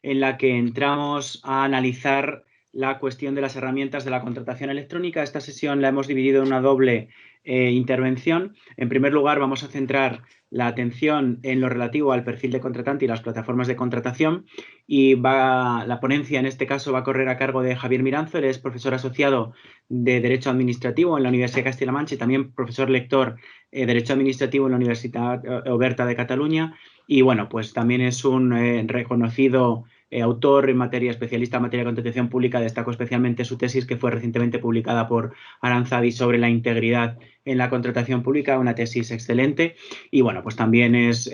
en la que entramos a analizar la cuestión de las herramientas de la contratación electrónica. Esta sesión la hemos dividido en una doble intervención. En primer lugar, vamos a centrar la atención en lo relativo al perfil de contratante y las plataformas de contratación, y la ponencia en este caso va a correr a cargo de Javier Miranzo. Él es profesor asociado de Derecho Administrativo en la Universidad de Castilla-La Mancha y también profesor lector de Derecho Administrativo en la Universidad Oberta de Cataluña, y bueno, pues también es un reconocido autor en materia, especialista en materia de contratación pública. Destaco especialmente su tesis, que fue recientemente publicada por Aranzadi, sobre la integridad en la contratación pública, una tesis excelente. Y bueno, pues también es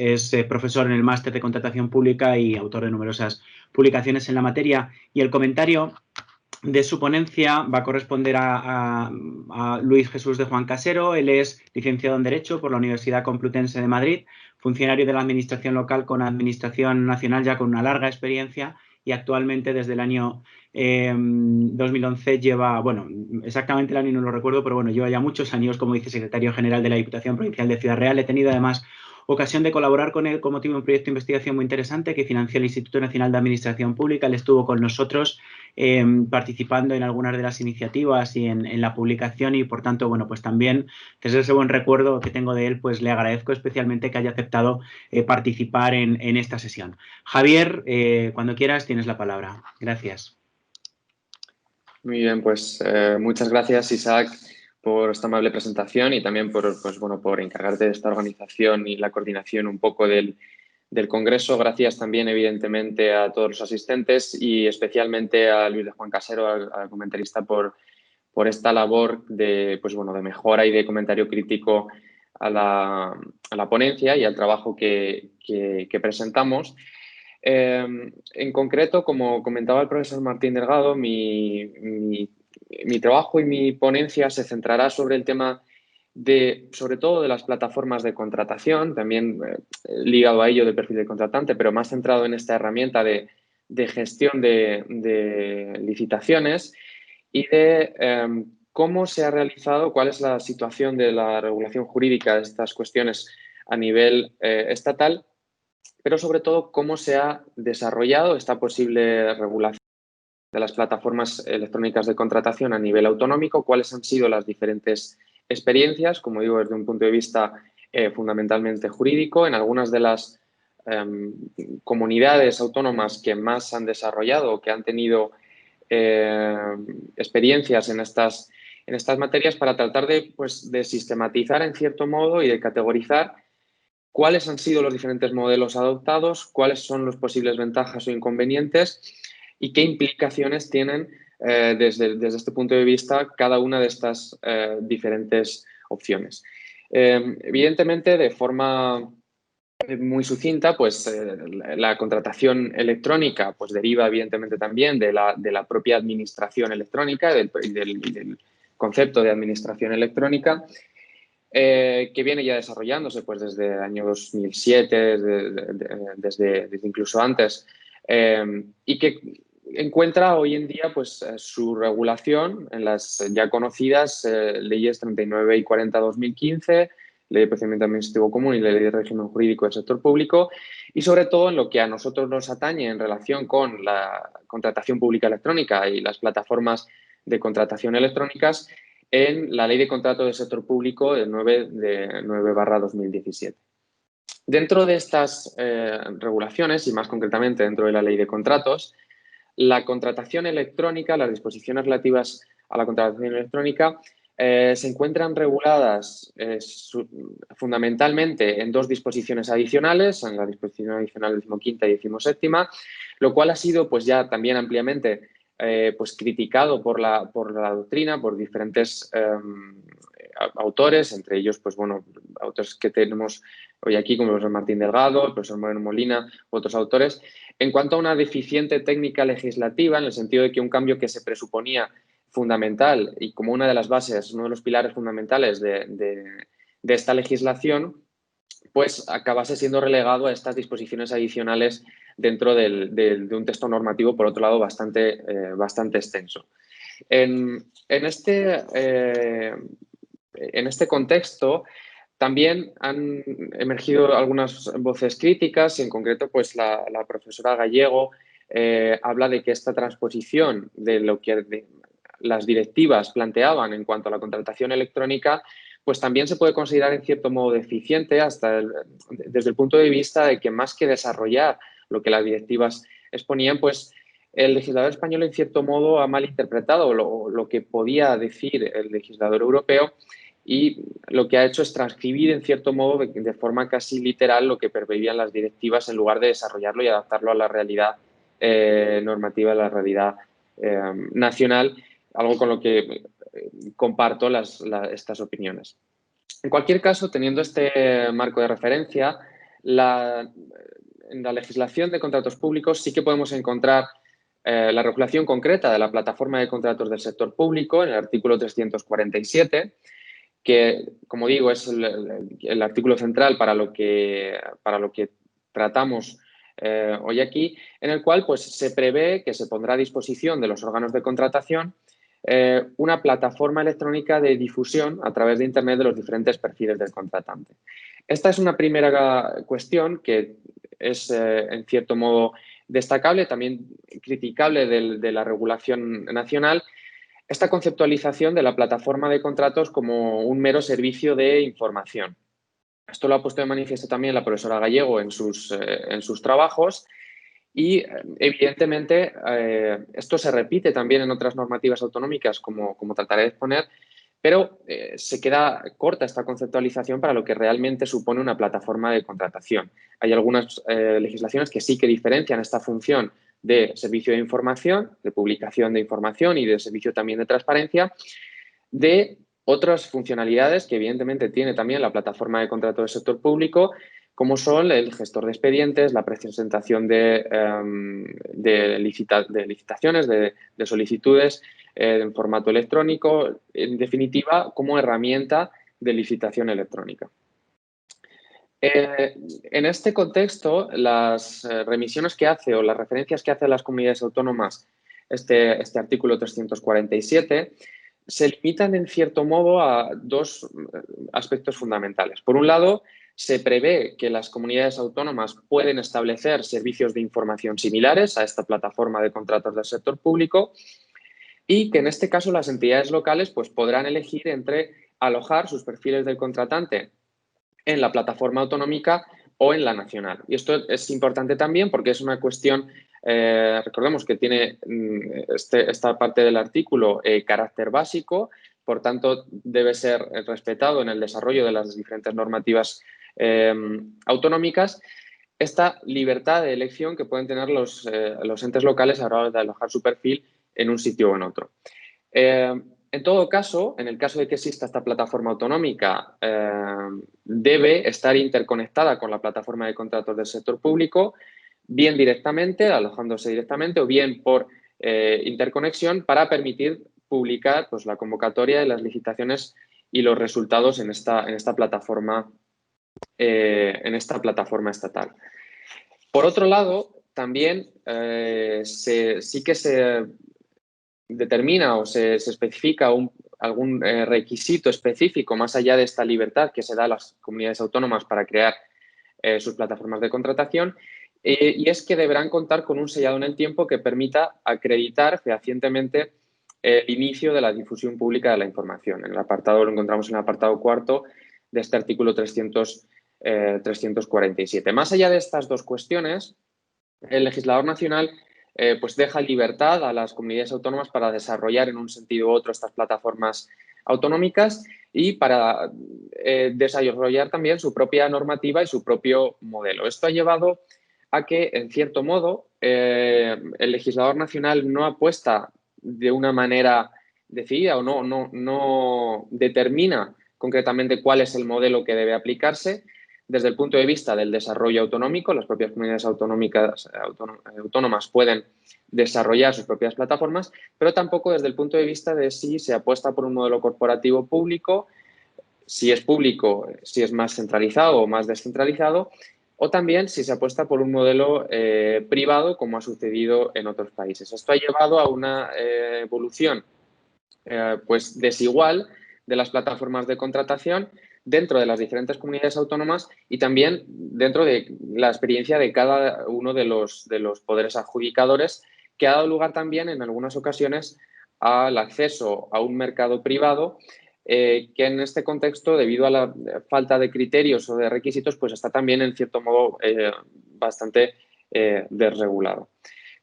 profesor en el máster de contratación pública y autor de numerosas publicaciones en la materia. Y el comentario de su ponencia va a corresponder a Luis Jesús de Juan Casero. Él es licenciado en Derecho por la Universidad Complutense de Madrid, funcionario de la Administración local con Administración nacional, ya con una larga experiencia, y actualmente desde el año 2011 lleva, bueno, exactamente el año no lo recuerdo, pero bueno, lleva ya muchos años como vicesecretario general de la Diputación Provincial de Ciudad Real. He tenido además ocasión de colaborar con él con motivo de un proyecto de investigación muy interesante que financió el Instituto Nacional de Administración Pública. Él estuvo con nosotros participando en algunas de las iniciativas y en la publicación, y por tanto, bueno, pues también desde ese buen recuerdo que tengo de él, pues le agradezco especialmente que haya aceptado participar en esta sesión. Javier, cuando quieras tienes la palabra. Gracias. Muy bien, pues muchas gracias, Isaac, por esta amable presentación y también por encargarte de esta organización y la coordinación un poco del Congreso. Gracias también, evidentemente, a todos los asistentes y especialmente a Luis de Juan Casero, al comentarista, por esta labor de mejora y de comentario crítico a la ponencia y al trabajo que presentamos. En concreto, como comentaba el profesor Martín Delgado, mi trabajo y mi ponencia se centrará sobre el tema sobre todo de las plataformas de contratación, también ligado a ello del perfil del contratante, pero más centrado en esta herramienta de gestión de licitaciones y de cómo se ha realizado, cuál es la situación de la regulación jurídica de estas cuestiones a nivel estatal, pero sobre todo cómo se ha desarrollado esta posible regulación de las plataformas electrónicas de contratación a nivel autonómico, cuáles han sido las diferentes experiencias, como digo, desde un punto de vista fundamentalmente jurídico. En algunas de las comunidades autónomas que más han desarrollado o que han tenido experiencias en estas materias, para tratar de sistematizar en cierto modo y de categorizar cuáles han sido los diferentes modelos adoptados, cuáles son las posibles ventajas o inconvenientes y qué implicaciones tienen desde este punto de vista cada una de estas diferentes opciones. Evidentemente, de forma muy sucinta, la contratación electrónica deriva evidentemente también de la propia administración electrónica, del concepto de administración electrónica, que viene ya desarrollándose desde el año 2007, desde incluso antes, y que encuentra hoy en día su regulación en las ya conocidas leyes 39 y 40/2015, Ley de Procedimiento Administrativo Común y la Ley de Régimen Jurídico del Sector Público, y sobre todo en lo que a nosotros nos atañe en relación con la contratación pública electrónica y las plataformas de contratación electrónicas, en la Ley de Contrato del Sector Público de 9/2017. Dentro de estas regulaciones, y más concretamente dentro de la Ley de Contratos, la contratación electrónica, las disposiciones relativas a la contratación electrónica se encuentran reguladas fundamentalmente en dos disposiciones adicionales, en la disposición adicional 15ª y 17ª, lo cual ha sido ya también ampliamente criticado por la doctrina, por diferentes autores, entre ellos autores que tenemos hoy aquí, como el profesor Martín Delgado, el profesor Moreno Molina, otros autores, en cuanto a una deficiente técnica legislativa, en el sentido de que un cambio que se presuponía fundamental y como una de las bases, uno de los pilares fundamentales de esta legislación, acabase siendo relegado a estas disposiciones adicionales dentro de un texto normativo, por otro lado, bastante extenso. En este contexto, también han emergido algunas voces críticas, en concreto la profesora Gallego habla de que esta transposición de lo que las directivas planteaban en cuanto a la contratación electrónica, pues también se puede considerar en cierto modo deficiente desde el punto de vista de que más que desarrollar lo que las directivas exponían, pues el legislador español en cierto modo ha malinterpretado lo que podía decir el legislador europeo y lo que ha hecho es transcribir en cierto modo de forma casi literal lo que preveían las directivas en lugar de desarrollarlo y adaptarlo a la realidad normativa, a la realidad nacional, algo con lo que comparto estas opiniones. En cualquier caso, teniendo este marco de referencia, en la legislación de contratos públicos sí que podemos encontrar la regulación concreta de la plataforma de contratos del sector público en el artículo 347, que, como digo, es el artículo central para lo que tratamos hoy aquí, en el cual pues, se prevé que se pondrá a disposición de los órganos de contratación una plataforma electrónica de difusión a través de Internet de los diferentes perfiles del contratante. Esta es una primera cuestión que es, en cierto modo, destacable, también criticable de la regulación nacional, esta conceptualización de la plataforma de contratos como un mero servicio de información. Esto lo ha puesto de manifiesto también la profesora Gallego en sus trabajos y, evidentemente, esto se repite también en otras normativas autonómicas, como trataré de exponer, pero se queda corta esta conceptualización para lo que realmente supone una plataforma de contratación. Hay algunas legislaciones que sí que diferencian esta función de servicio de información, de publicación de información y de servicio también de transparencia, de otras funcionalidades que evidentemente tiene también la plataforma de contrato del sector público, como son el gestor de expedientes, la presentación de licitaciones, de solicitudes en formato electrónico, en definitiva, como herramienta de licitación electrónica. En este contexto, las remisiones que hace o las referencias que hace a las comunidades autónomas este artículo 347 se limitan en cierto modo a dos aspectos fundamentales. Por un lado, se prevé que las comunidades autónomas pueden establecer servicios de información similares a esta plataforma de contratos del sector público y que en este caso las entidades locales pues, podrán elegir entre alojar sus perfiles del contratante en la plataforma autonómica o en la nacional. Y esto es importante también porque es una cuestión, recordemos que tiene esta parte del artículo carácter básico, por tanto debe ser respetado en el desarrollo de las diferentes normativas autonómicas, esta libertad de elección que pueden tener los entes locales a la hora de alojar su perfil en un sitio o en otro. En todo caso, en el caso de que exista esta plataforma autonómica, debe estar interconectada con la plataforma de contratos del sector público, bien directamente, alojándose directamente, o bien por interconexión para permitir publicar pues, la convocatoria de las licitaciones y los resultados en esta plataforma estatal. Por otro lado, también sí que se determina o se especifica algún requisito específico más allá de esta libertad que se da a las comunidades autónomas para crear sus plataformas de contratación y es que deberán contar con un sellado en el tiempo que permita acreditar fehacientemente el inicio de la difusión pública de la información. Lo encontramos en el apartado cuarto de este artículo 347. Más allá de estas dos cuestiones, el legislador nacional pues deja libertad a las comunidades autónomas para desarrollar en un sentido u otro estas plataformas autonómicas y para desarrollar también su propia normativa y su propio modelo. Esto ha llevado a que, en cierto modo, el legislador nacional no apuesta de una manera decidida o no determina concretamente cuál es el modelo que debe aplicarse. Desde el punto de vista del desarrollo autonómico, las propias comunidades autónomas pueden desarrollar sus propias plataformas, pero tampoco desde el punto de vista de si se apuesta por un modelo corporativo público, si es público, si es más centralizado o más descentralizado, o también si se apuesta por un modelo privado, como ha sucedido en otros países. Esto ha llevado a una evolución pues desigual de las plataformas de contratación, dentro de las diferentes comunidades autónomas y también dentro de la experiencia de cada uno de los poderes adjudicadores, que ha dado lugar también en algunas ocasiones al acceso a un mercado privado que en este contexto, debido a la falta de criterios o de requisitos, pues está también en cierto modo bastante desregulado.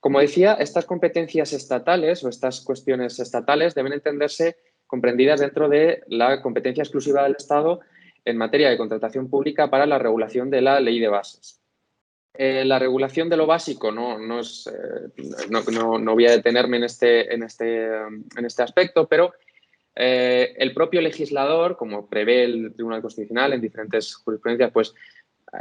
Como decía, estas competencias estatales o estas cuestiones estatales deben entenderse comprendidas dentro de la competencia exclusiva del Estado en materia de contratación pública para la regulación de la ley de bases. La regulación de lo básico no voy a detenerme en este aspecto, pero el propio legislador, como prevé el Tribunal Constitucional en diferentes jurisprudencias, pues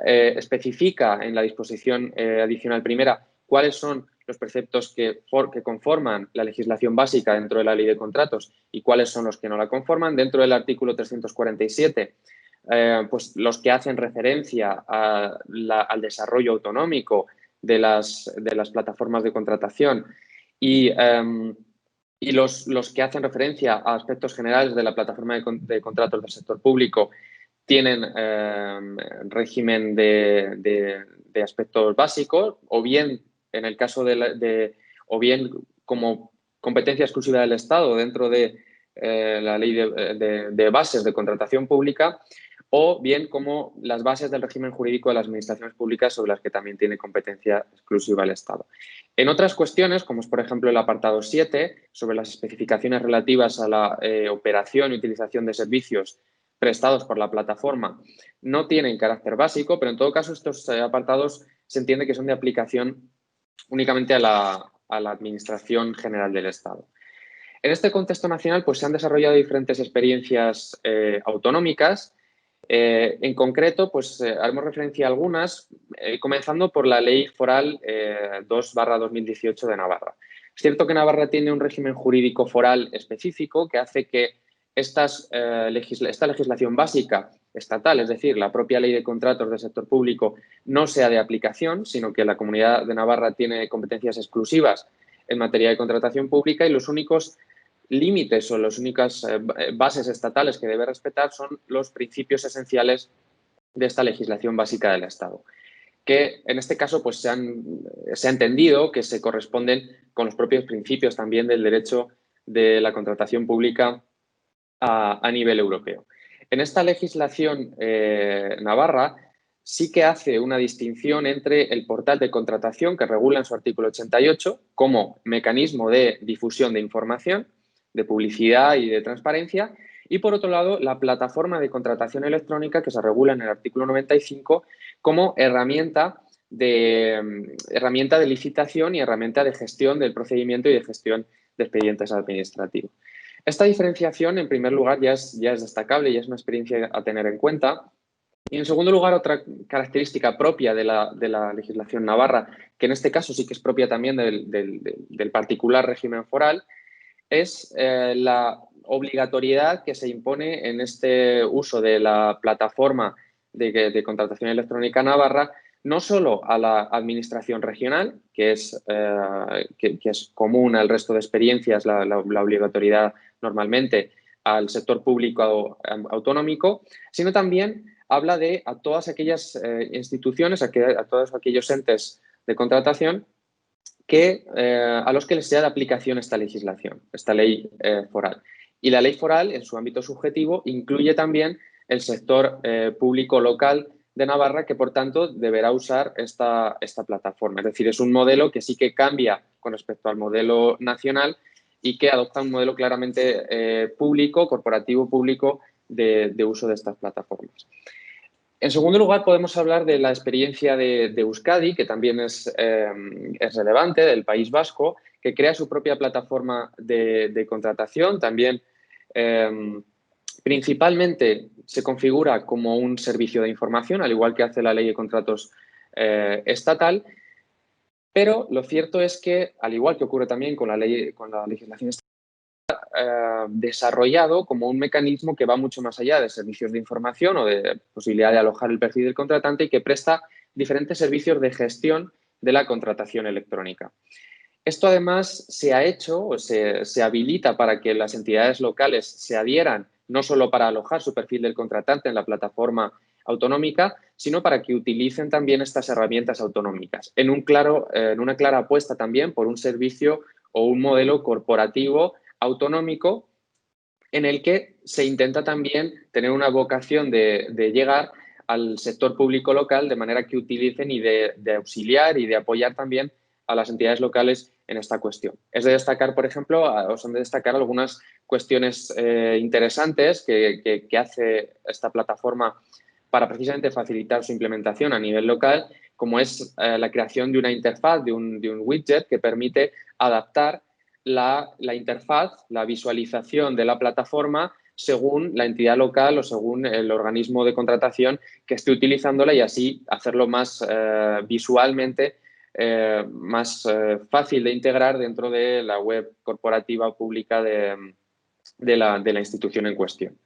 especifica en la disposición adicional primera cuáles son los preceptos que conforman la legislación básica dentro de la ley de contratos y cuáles son los que no la conforman. Dentro del artículo 347, pues los que hacen referencia al desarrollo autonómico de las plataformas de contratación y los que hacen referencia a aspectos generales de la plataforma de contratos del sector público tienen régimen de aspectos básicos, o bien en el caso o bien como competencia exclusiva del Estado dentro de la ley de bases de contratación pública, o bien como las bases del régimen jurídico de las administraciones públicas sobre las que también tiene competencia exclusiva el Estado. En otras cuestiones, como es por ejemplo el apartado 7, sobre las especificaciones relativas a la operación y utilización de servicios prestados por la plataforma, no tienen carácter básico, pero en todo caso estos apartados se entiende que son de aplicación únicamente a la Administración General del Estado. En este contexto nacional pues, se han desarrollado diferentes experiencias autonómicas. En concreto, pues haremos referencia a algunas, comenzando por la Ley Foral 2/2018 de Navarra. Es cierto que Navarra tiene un régimen jurídico foral específico que hace que esta legislación básica estatal, es decir, la propia ley de contratos del sector público, no sea de aplicación, sino que la Comunidad de Navarra tiene competencias exclusivas en materia de contratación pública y los únicos límites o las únicas bases estatales que debe respetar son los principios esenciales de esta legislación básica del Estado, que en este caso pues, se ha entendido que se corresponden con los propios principios también del derecho de la contratación pública a nivel europeo. En esta legislación navarra sí que hace una distinción entre el portal de contratación que regula en su artículo 88 como mecanismo de difusión de información, de publicidad y de transparencia, y por otro lado la plataforma de contratación electrónica que se regula en el artículo 95 como herramienta de licitación y herramienta de gestión del procedimiento y de gestión de expedientes administrativos. Esta diferenciación, en primer lugar, ya es destacable y es una experiencia a tener en cuenta. Y, en segundo lugar, otra característica propia de la legislación navarra, que en este caso sí que es propia también del particular régimen foral, es la obligatoriedad que se impone en este uso de la plataforma de contratación electrónica navarra, no solo a la administración regional, que es común al resto de experiencias, la obligatoriedad normalmente al sector público autonómico, sino también habla de a todas aquellas instituciones, a todos aquellos entes de contratación a los que les sea de aplicación esta legislación, esta ley foral. Y la ley foral, en su ámbito subjetivo, incluye también el sector público local de Navarra, que por tanto deberá usar esta plataforma. Es decir, es un modelo que sí que cambia con respecto al modelo nacional y que adopta un modelo claramente público, corporativo público, de uso de estas plataformas. En segundo lugar, podemos hablar de la experiencia de Euskadi, que también es relevante, del País Vasco, que crea su propia plataforma de contratación. También principalmente se configura como un servicio de información, al igual que hace la ley de contratos estatal. Pero lo cierto es que, al igual que ocurre también con la legislación estatal, desarrollado como un mecanismo que va mucho más allá de servicios de información o de posibilidad de alojar el perfil del contratante y que presta diferentes servicios de gestión de la contratación electrónica. Esto además se ha hecho o se habilita para que las entidades locales se adhieran no solo para alojar su perfil del contratante en la plataforma autonómica, sino para que utilicen también estas herramientas autonómicas, en una clara apuesta también por un servicio o un modelo corporativo autonómico en el que se intenta también tener una vocación de llegar al sector público local de manera que utilicen y de auxiliar y de apoyar también a las entidades locales en esta cuestión. Es de destacar, por ejemplo, o son de destacar algunas cuestiones interesantes que hace esta plataforma para precisamente facilitar su implementación a nivel local, como es la creación de una interfaz, de un widget que permite adaptar la interfaz, la visualización de la plataforma según la entidad local o según el organismo de contratación que esté utilizándola y así hacerlo más visualmente más fácil de integrar dentro de la web corporativa o pública de la institución en cuestión.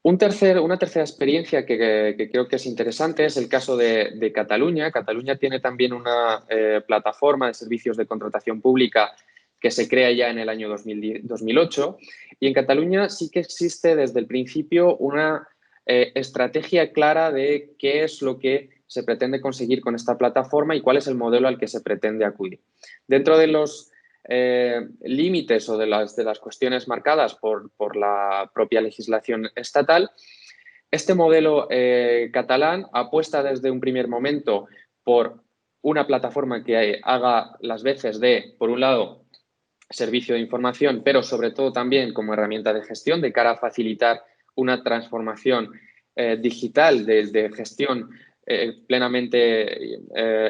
Una tercera experiencia que creo que es interesante es el caso de Cataluña. Cataluña tiene también una plataforma de servicios de contratación pública que se crea ya en el año 2008 y en Cataluña sí que existe desde el principio una estrategia clara de qué es lo que se pretende conseguir con esta plataforma y cuál es el modelo al que se pretende acudir. Dentro de los límites o de las cuestiones marcadas por la propia legislación estatal, este modelo catalán apuesta desde un primer momento por una plataforma que haga las veces de, por un lado, servicio de información, pero sobre todo también como herramienta de gestión de cara a facilitar una transformación digital de gestión plenamente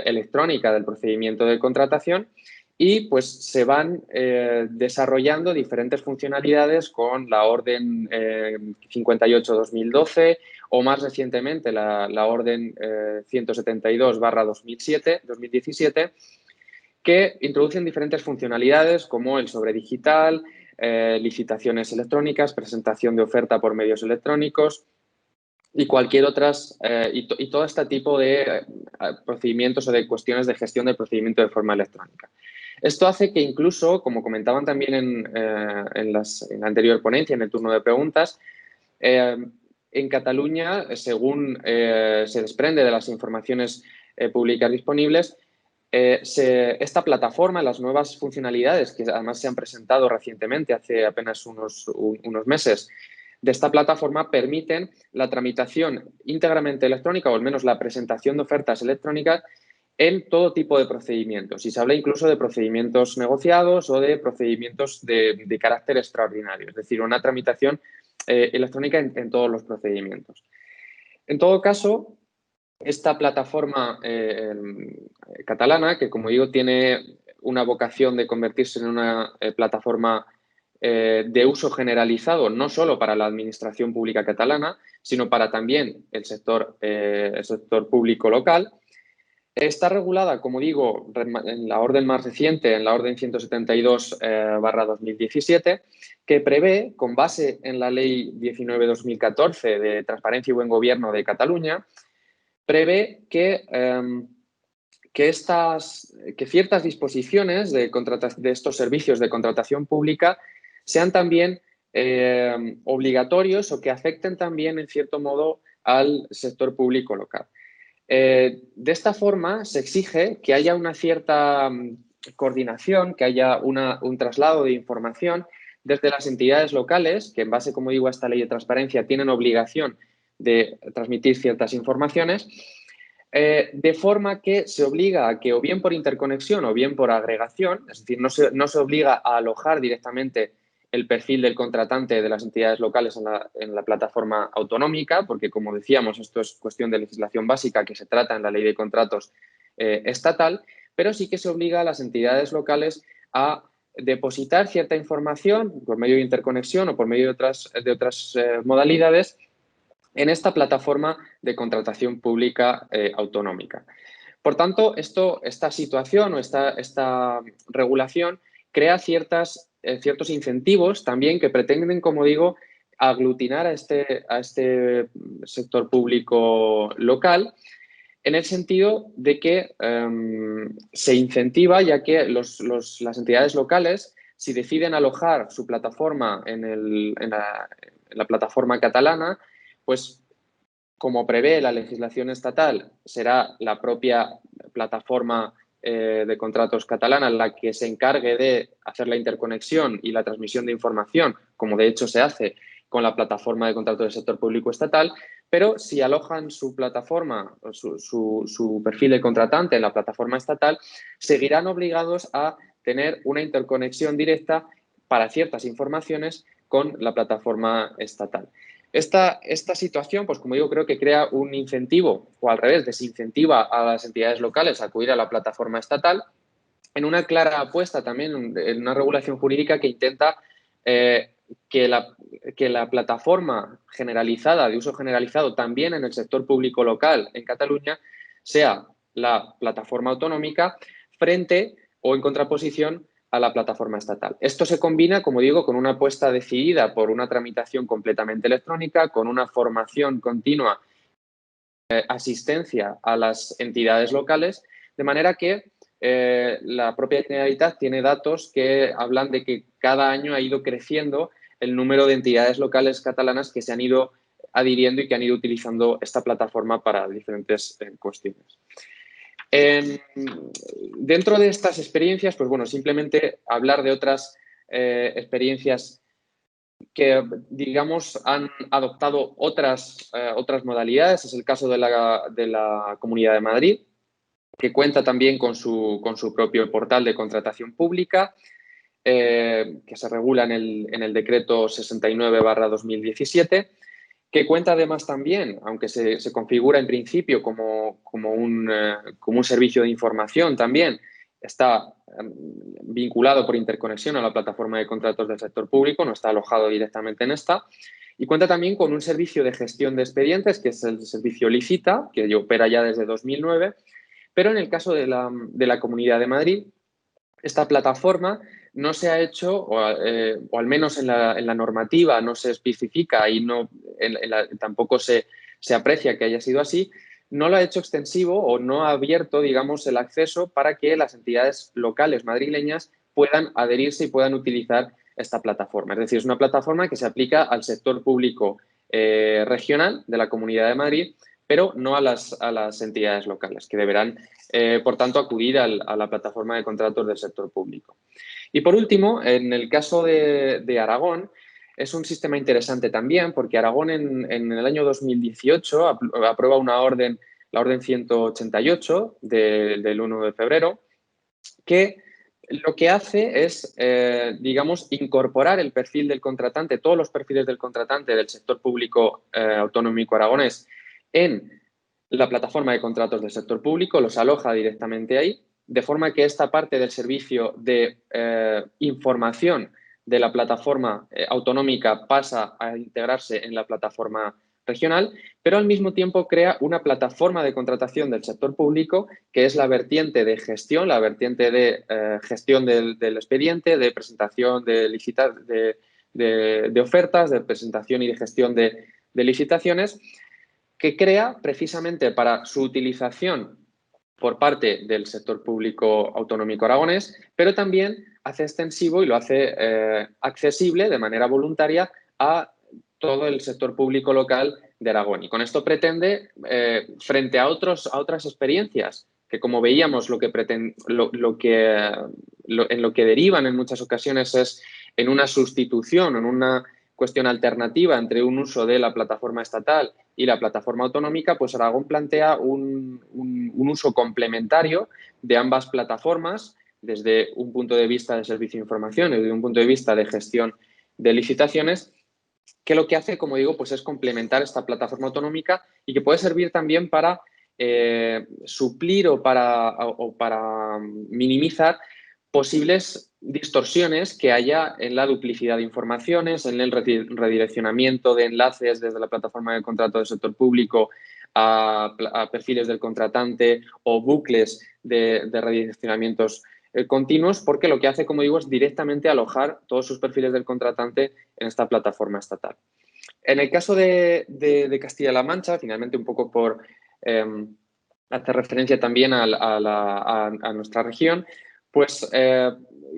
electrónica del procedimiento de contratación y pues se van desarrollando diferentes funcionalidades con la orden 58/2012 o más recientemente la orden 172/2017 que introducen diferentes funcionalidades como el sobre digital, licitaciones electrónicas, presentación de oferta por medios electrónicos y cualquier otras, y todo este tipo de procedimientos o de cuestiones de gestión del procedimiento de forma electrónica. Esto hace que incluso, como comentaban también en la anterior ponencia, en el turno de preguntas, en Cataluña, según se desprende de las informaciones públicas disponibles, esta plataforma, las nuevas funcionalidades que además se han presentado recientemente, hace apenas unos meses, de esta plataforma permiten la tramitación íntegramente electrónica o al menos la presentación de ofertas electrónicas en todo tipo de procedimientos. Y se habla incluso de procedimientos negociados o de procedimientos de carácter extraordinario, es decir, una tramitación electrónica en todos los procedimientos. En todo caso, esta plataforma catalana, que como digo tiene una vocación de convertirse en una plataforma de uso generalizado, no solo para la administración pública catalana, sino para también el sector público local, está regulada, como digo, en la orden más reciente, en la orden 172/2017, que prevé, con base en la Ley 19/2014 de Transparencia y Buen Gobierno de Cataluña, prevé que ciertas disposiciones de estos servicios de contratación pública sean también obligatorios o que afecten también, en cierto modo, al sector público local. De esta forma, se exige que haya una cierta coordinación, que haya un traslado de información desde las entidades locales, que en base, como digo, a esta ley de transparencia, tienen obligación de transmitir ciertas informaciones, de forma que se obliga a que o bien por interconexión o bien por agregación, es decir, no se obliga a alojar directamente el perfil del contratante de las entidades locales en la plataforma autonómica, porque como decíamos, esto es cuestión de legislación básica que se trata en la ley de contratos estatal, pero sí que se obliga a las entidades locales a depositar cierta información por medio de interconexión o por medio de otras modalidades en esta plataforma de contratación pública autonómica. Por tanto, esta situación o esta regulación crea ciertos incentivos también que pretenden, como digo, aglutinar a este sector público local en el sentido de que se incentiva, ya que las entidades locales, si deciden alojar su plataforma en la plataforma catalana, pues como prevé la legislación estatal, será la propia plataforma de contratos catalana la que se encargue de hacer la interconexión y la transmisión de información, como de hecho se hace con la plataforma de contratos del sector público estatal, pero si alojan su plataforma, su perfil de contratante en la plataforma estatal, seguirán obligados a tener una interconexión directa para ciertas informaciones con la plataforma estatal. Esta situación, pues como digo, creo que crea un incentivo, o al revés, desincentiva a las entidades locales a acudir a la plataforma estatal, en una clara apuesta también, en una regulación jurídica que intenta que la plataforma generalizada, de uso generalizado también en el sector público local en Cataluña, sea la plataforma autonómica frente o en contraposición a la plataforma estatal. Esto se combina, como digo, con una apuesta decidida por una tramitación completamente electrónica, con una formación continua, asistencia a las entidades locales, de manera que la propia Generalitat tiene datos que hablan de que cada año ha ido creciendo el número de entidades locales catalanas que se han ido adhiriendo y que han ido utilizando esta plataforma para diferentes cuestiones. Dentro de estas experiencias, pues bueno, simplemente hablar de otras experiencias que, digamos, han adoptado otras modalidades. Es el caso de la Comunidad de Madrid, que cuenta también con su propio portal de contratación pública, que se regula en el decreto 69/2017, que cuenta además también, aunque se configura en principio como un servicio de información también, está vinculado por interconexión a la plataforma de contratos del sector público, no está alojado directamente en esta, y cuenta también con un servicio de gestión de expedientes, que es el servicio Licita, que opera ya desde 2009, pero en el caso de la Comunidad de Madrid, esta plataforma no se ha hecho, o al menos en la normativa no se especifica y tampoco se aprecia que haya sido así, no lo ha hecho extensivo o no ha abierto, digamos, el acceso para que las entidades locales madrileñas puedan adherirse y puedan utilizar esta plataforma. Es decir, es una plataforma que se aplica al sector público regional de la Comunidad de Madrid, pero no a las entidades locales, que deberán, por tanto, acudir a la plataforma de contratos del sector público. Y por último, en el caso de Aragón, es un sistema interesante también, porque Aragón en el año 2018 aprueba una orden, la orden 188 del 1 de febrero, que lo que hace es, digamos, incorporar el perfil del contratante, todos los perfiles del contratante del sector público autonómico aragonés en la plataforma de contratos del sector público, los aloja directamente ahí, de forma que esta parte del servicio de información de la plataforma autonómica pasa a integrarse en la plataforma regional, pero al mismo tiempo crea una plataforma de contratación del sector público que es la vertiente de gestión, la vertiente de gestión del expediente, de presentación de ofertas, de presentación y de gestión de licitaciones, que crea precisamente para su utilización por parte del sector público autonómico aragonés, pero también hace extensivo y lo hace accesible de manera voluntaria a todo el sector público local de Aragón. Y con esto pretende, frente a otras experiencias, que como veíamos en lo que derivan en muchas ocasiones es en una sustitución, en una cuestión alternativa entre un uso de la plataforma estatal y la plataforma autonómica, pues Aragón plantea un uso complementario de ambas plataformas desde un punto de vista de servicio de información y desde un punto de vista de gestión de licitaciones, que lo que hace, como digo, pues es complementar esta plataforma autonómica y que puede servir también para suplir o para minimizar posibles distorsiones que haya en la duplicidad de informaciones, en el redireccionamiento de enlaces desde la plataforma de contrato del sector público a perfiles del contratante o bucles de redireccionamientos continuos, porque lo que hace, como digo, es directamente alojar todos sus perfiles del contratante en esta plataforma estatal. En el caso de Castilla-La Mancha, finalmente un poco por hacer referencia también a nuestra región, Pues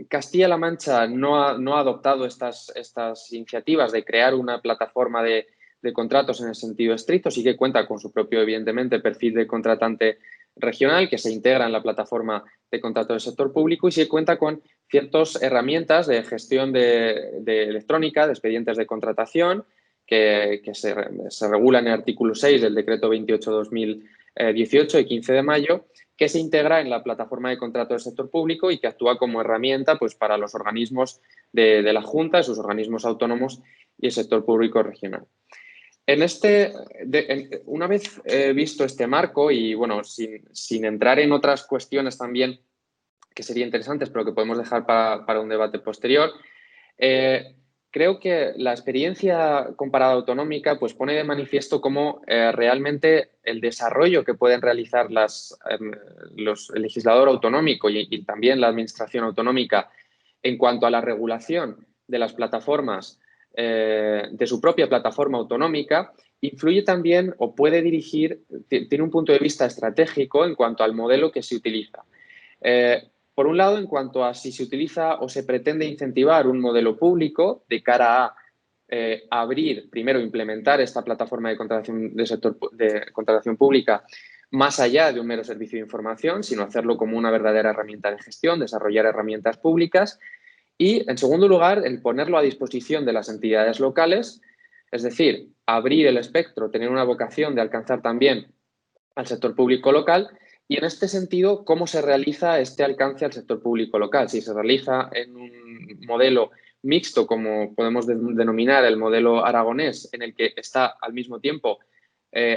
Castilla-La Mancha no ha adoptado estas iniciativas de crear una plataforma de contratos en el sentido estricto. Sí que cuenta con su propio, evidentemente, perfil de contratante regional que se integra en la plataforma de contratos del sector público y sí cuenta con ciertas herramientas de gestión de electrónica, de expedientes de contratación, que se regulan en el artículo 6 del decreto 28/2018 de 15 de mayo, que se integra en la plataforma de contrato del sector público y que actúa como herramienta pues, para los organismos de la Junta, sus organismos autónomos y el sector público regional. Una vez visto este marco y bueno, sin entrar en otras cuestiones también que serían interesantes, pero que podemos dejar para un debate posterior, creo que la experiencia comparada autonómica pues, pone de manifiesto cómo realmente el desarrollo que pueden realizar el legislador autonómico y también la administración autonómica en cuanto a la regulación de las plataformas, de su propia plataforma autonómica, influye también o puede dirigir, tiene un punto de vista estratégico en cuanto al modelo que se utiliza. Por un lado, en cuanto a si se utiliza o se pretende incentivar un modelo público de cara a abrir, primero implementar esta plataforma de contratación del sector de contratación pública más allá de un mero servicio de información, sino hacerlo como una verdadera herramienta de gestión, desarrollar herramientas públicas y, en segundo lugar, el ponerlo a disposición de las entidades locales, es decir, abrir el espectro, tener una vocación de alcanzar también al sector público local. Y en este sentido, ¿cómo se realiza este alcance al sector público local? Si se realiza en un modelo mixto, como podemos denominar el modelo aragonés, en el que está al mismo tiempo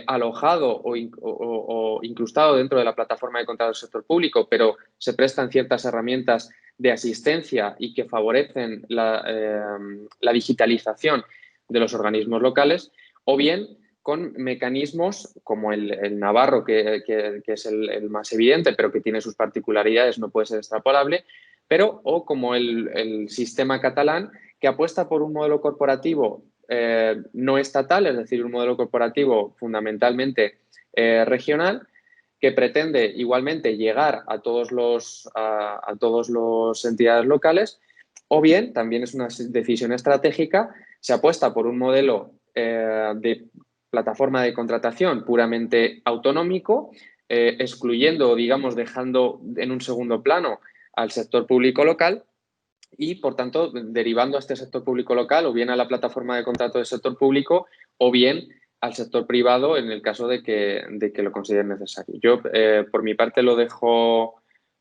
alojado o incrustado dentro de la plataforma de contratos del sector público, pero se prestan ciertas herramientas de asistencia y que favorecen la digitalización de los organismos locales, o bien con mecanismos como el navarro, que es el más evidente, pero que tiene sus particularidades, no puede ser extrapolable, o como el sistema catalán, que apuesta por un modelo corporativo no estatal, es decir, un modelo corporativo fundamentalmente regional, que pretende igualmente llegar a todos los entidades locales, o bien, también es una decisión estratégica, se apuesta por un modelo de plataforma de contratación puramente autonómico, excluyendo o, digamos, dejando en un segundo plano al sector público local y, por tanto, derivando a este sector público local o bien a la plataforma de contrato del sector público o bien al sector privado en el caso de que lo consideren necesario. Yo, por mi parte, lo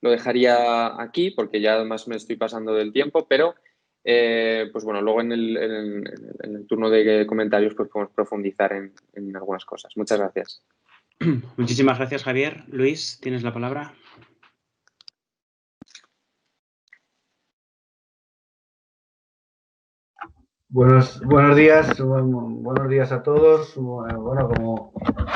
dejaría aquí porque ya además me estoy pasando del tiempo, pero pues bueno, luego en el turno de comentarios pues podemos profundizar en algunas cosas. Muchas gracias. Muchísimas gracias, Javier. Luis, tienes la palabra. Buenos días a todos. Bueno, como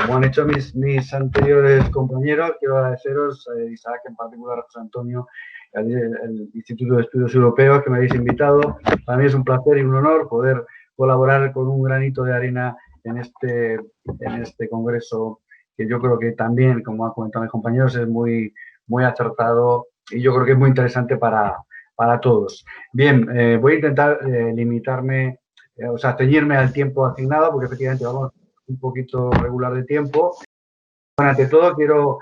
han hecho mis anteriores compañeros, quiero agradeceros, Isaac en particular, José Antonio, el Instituto de Estudios Europeos que me habéis invitado. Para mí es un placer y un honor poder colaborar con un granito de arena en este congreso, que yo creo que también, como han comentado mis compañeros, es muy acertado y yo creo que es muy interesante para todos. Bien, voy a intentar limitarme, o sea, ceñirme al tiempo asignado, porque efectivamente vamos un poquito regular de tiempo. Bueno, ante todo quiero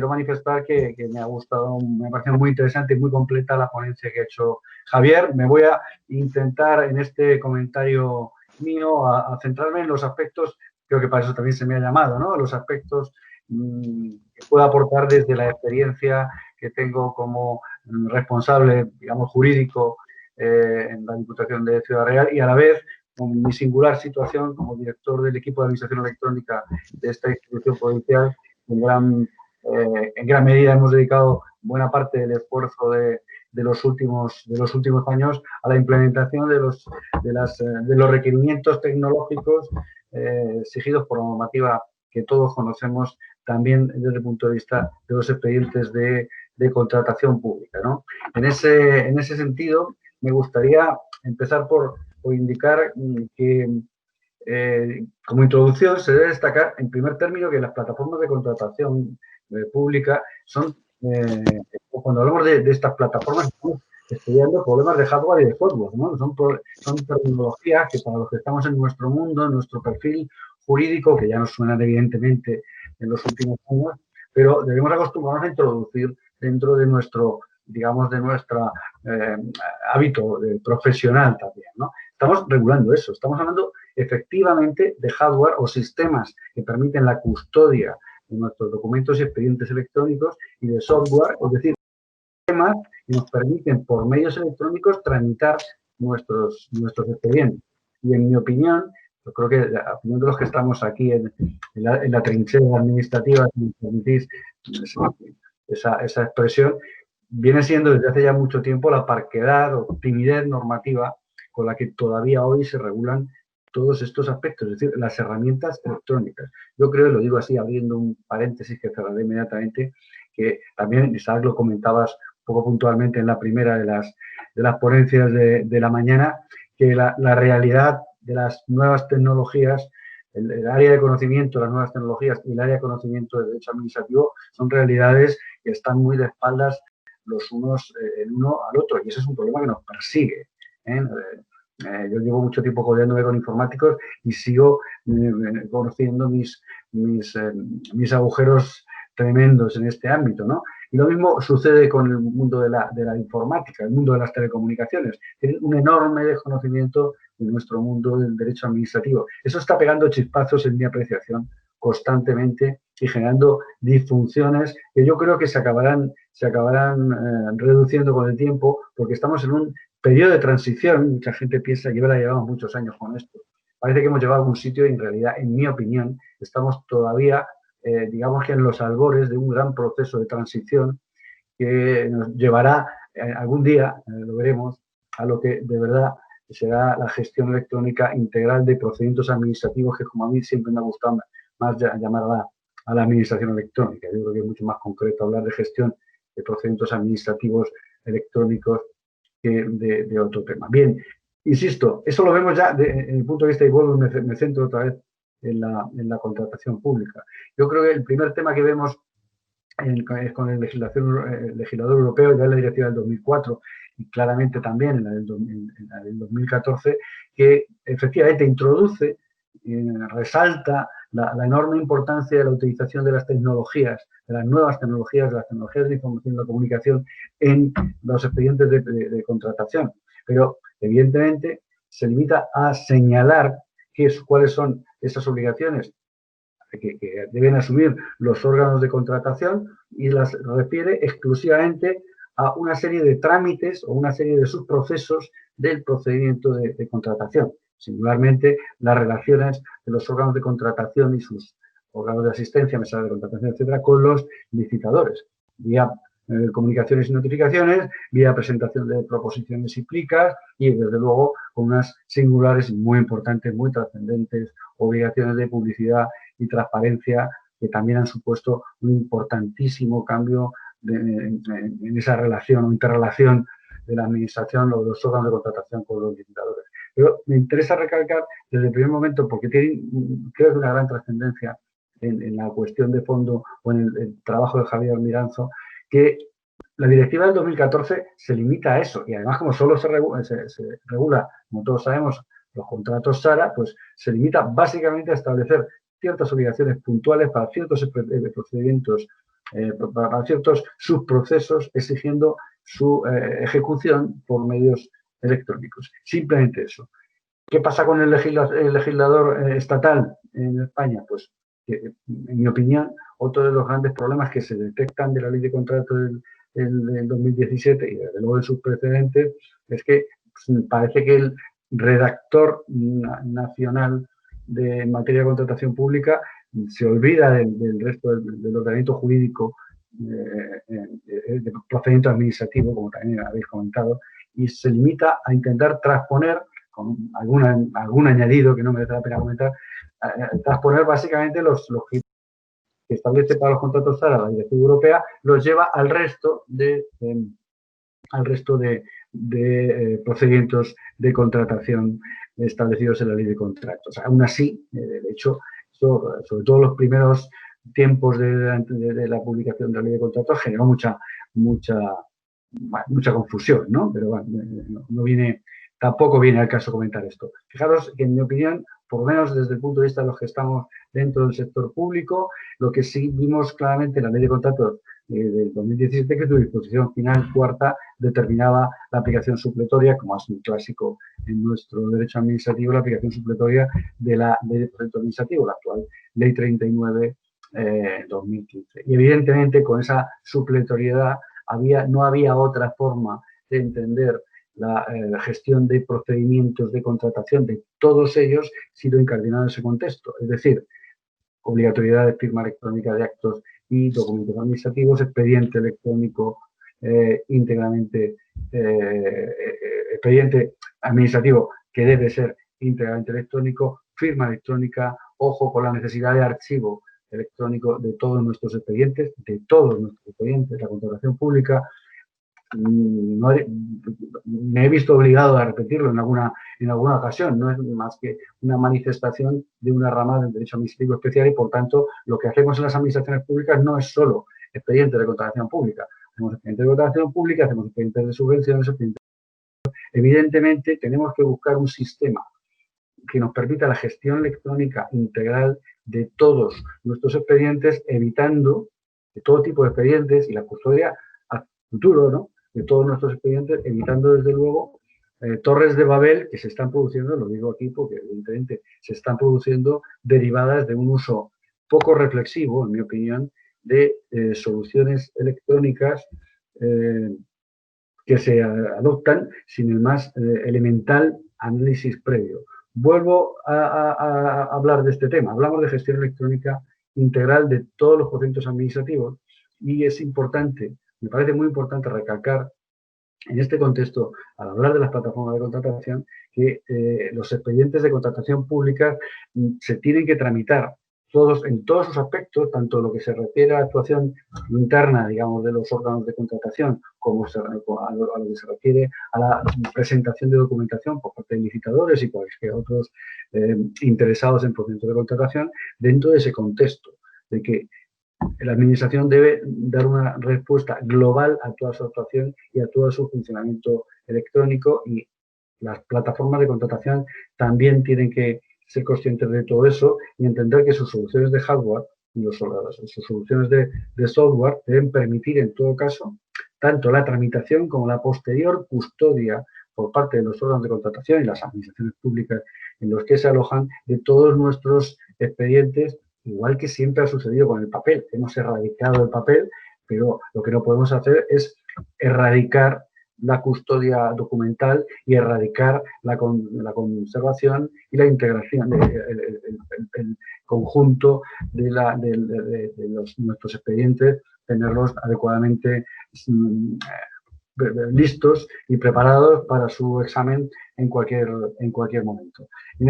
manifestar que me ha gustado, me ha parecido muy interesante y muy completa la ponencia que ha hecho Javier. Me voy a intentar en este comentario mío a centrarme en los aspectos, creo que para eso también se me ha llamado, ¿no? Los aspectos que puedo aportar desde la experiencia que tengo como responsable, digamos, jurídico en la Diputación de Ciudad Real y a la vez con mi singular situación como director del equipo de administración electrónica de esta institución provincial. En gran medida hemos dedicado buena parte del esfuerzo de los últimos años a la implementación de los requerimientos tecnológicos exigidos por la normativa que todos conocemos, también desde el punto de vista de los expedientes de contratación pública, ¿no? En ese sentido, me gustaría empezar por indicar que como introducción se debe destacar, en primer término, que las plataformas de contratación pública son cuando hablamos de estas plataformas, estamos estudiando problemas de hardware y de software, ¿no? Son tecnologías que para los que estamos en nuestro mundo, en nuestro perfil jurídico, que ya nos suenan evidentemente en los últimos años, pero debemos acostumbrarnos a introducir dentro de nuestro, digamos, de nuestro hábito profesional también, ¿no? Estamos regulando eso, estamos hablando efectivamente de hardware o sistemas que permiten la custodia de nuestros documentos y expedientes electrónicos y de software, es decir, sistemas que nos permiten por medios electrónicos tramitar nuestros expedientes. Y en mi opinión, yo creo que la opinión de los que estamos aquí en la trinchera administrativa, si me permitís esa expresión, viene siendo desde hace ya mucho tiempo la parquedad o timidez normativa con la que todavía hoy se regulan todos estos aspectos, es decir, las herramientas electrónicas. Yo creo, y lo digo así, abriendo un paréntesis que cerraré inmediatamente, que también, Isaac, lo comentabas un poco puntualmente en la primera de las ponencias de la mañana, que la realidad de las nuevas tecnologías, el área de conocimiento de las nuevas tecnologías y el área de conocimiento del derecho administrativo son realidades que están muy de espaldas los unos el uno al otro, y ese es un problema que nos persigue, ¿eh? Yo llevo mucho tiempo codeándome con informáticos y sigo conociendo mis agujeros tremendos en este ámbito, ¿no? Y lo mismo sucede con el mundo de la informática, el mundo de las telecomunicaciones. Tienen un enorme desconocimiento de nuestro mundo del derecho administrativo. Eso está pegando chispazos en mi apreciación constantemente y generando disfunciones que yo creo que se acabarán reduciendo con el tiempo, porque estamos en un periodo de transición. Mucha gente piensa que llevamos muchos años con esto. Parece que hemos llegado a algún sitio y en realidad, en mi opinión, estamos todavía, digamos que en los albores de un gran proceso de transición que nos llevará algún día, lo veremos, a lo que de verdad será la gestión electrónica integral de procedimientos administrativos, que como a mí siempre me ha gustado más llamar a la administración electrónica. Yo creo que es mucho más concreto hablar de gestión de procedimientos administrativos electrónicos que de otro tema. Bien, insisto, eso lo vemos ya desde el punto de vista, y vuelvo, me centro otra vez en la contratación pública. Yo creo que el primer tema que vemos es con el legislador europeo, ya en la directiva del 2004 y claramente también en la del 2014, que efectivamente introduce, resalta la enorme importancia de la utilización de las tecnologías, de las nuevas tecnologías, de las tecnologías de información y la comunicación en los expedientes de contratación. Pero, evidentemente, se limita a señalar cuáles son esas obligaciones que deben asumir los órganos de contratación y las refiere exclusivamente a una serie de trámites o una serie de subprocesos del procedimiento de contratación. Singularmente, las relaciones de los órganos de contratación y sus órganos de asistencia, mesas de contratación, etcétera, con los licitadores, vía comunicaciones y notificaciones, vía presentación de proposiciones y plicas y, desde luego, con unas singulares y muy importantes, muy trascendentes obligaciones de publicidad y transparencia que también han supuesto un importantísimo cambio en esa relación o interrelación de la administración o de los órganos de contratación con los licitadores. Pero me interesa recalcar desde el primer momento, porque tiene, creo que una gran trascendencia en la cuestión de fondo o en el trabajo de Javier Almiranzo, que la directiva del 2014 se limita a eso, y además, como solo se regula, como todos sabemos, los contratos SARA, pues se limita básicamente a establecer ciertas obligaciones puntuales para ciertos procedimientos, para ciertos subprocesos, exigiendo su ejecución por medios electrónicos. Simplemente eso. ¿Qué pasa con el legislador estatal en España? Pues, en mi opinión, otro de los grandes problemas que se detectan de la ley de contrato del 2017 y desde luego de sus precedentes es que parece que el redactor nacional en materia de contratación pública se olvida del resto del ordenamiento jurídico de procedimiento administrativo, como también habéis comentado, y se limita a intentar transponer, con algún añadido que no merece la pena comentar, transponer básicamente los que establece para los contratos SARA la Directiva Europea, los lleva al resto de procedimientos de contratación establecidos en la ley de contratos. Aún así, de hecho, sobre todo los primeros tiempos de la publicación de la ley de contratos generó mucha confusión, ¿no? Pero bueno, tampoco viene al caso comentar esto. Fijaros que, en mi opinión, por lo menos desde el punto de vista de los que estamos dentro del sector público, lo que sí vimos claramente en la ley de contratos del 2017, que su disposición final cuarta determinaba la aplicación supletoria, como es un clásico en nuestro derecho administrativo, la aplicación supletoria de la ley de proyecto administrativo, la actual ley 39 2015. Y evidentemente con esa supletoriedad no había otra forma de entender la gestión de procedimientos de contratación de todos ellos, sino incardinado en ese contexto. Es decir, obligatoriedad de firma electrónica de actos y documentos administrativos, expediente electrónico íntegramente, expediente administrativo que debe ser íntegramente electrónico, firma electrónica, ojo con la necesidad de archivo electrónico de todos nuestros expedientes, la contratación pública. No, me he visto obligado a repetirlo en alguna ocasión, no es más que una manifestación de una rama del derecho administrativo especial y, por tanto, lo que hacemos en las administraciones públicas no es solo expedientes de contratación pública. Hacemos expedientes de contratación pública, hacemos expedientes de subvenciones, Evidentemente, tenemos que buscar un sistema que nos permita la gestión electrónica integral de todos nuestros expedientes, evitando de todo tipo de expedientes y la custodia a futuro, ¿no?, de todos nuestros expedientes, evitando desde luego torres de Babel que se están produciendo, lo digo aquí porque evidentemente se están produciendo derivadas de un uso poco reflexivo, en mi opinión, de soluciones electrónicas que se adoptan sin el más elemental análisis previo. Vuelvo a hablar de este tema. Hablamos de gestión electrónica integral de todos los procedimientos administrativos y es importante, me parece muy importante recalcar en este contexto, al hablar de las plataformas de contratación, que los expedientes de contratación pública se tienen que tramitar en todos sus aspectos, tanto lo que se refiere a la actuación interna, digamos, de los órganos de contratación, como a lo que se refiere a la presentación de documentación por parte de licitadores y cualquier otros interesados en procedimientos de contratación, dentro de ese contexto de que la Administración debe dar una respuesta global a toda su actuación y a todo su funcionamiento electrónico, y las plataformas de contratación también tienen que ser conscientes de todo eso y entender que sus soluciones de hardware y sus soluciones de software deben permitir, en todo caso, tanto la tramitación como la posterior custodia por parte de los órganos de contratación y las administraciones públicas en los que se alojan de todos nuestros expedientes, igual que siempre ha sucedido con el papel. Hemos erradicado el papel, pero lo que no podemos hacer es erradicar la custodia documental y erradicar la conservación y la integración, el conjunto de nuestros expedientes, tenerlos adecuadamente listos y preparados para su examen en cualquier momento. En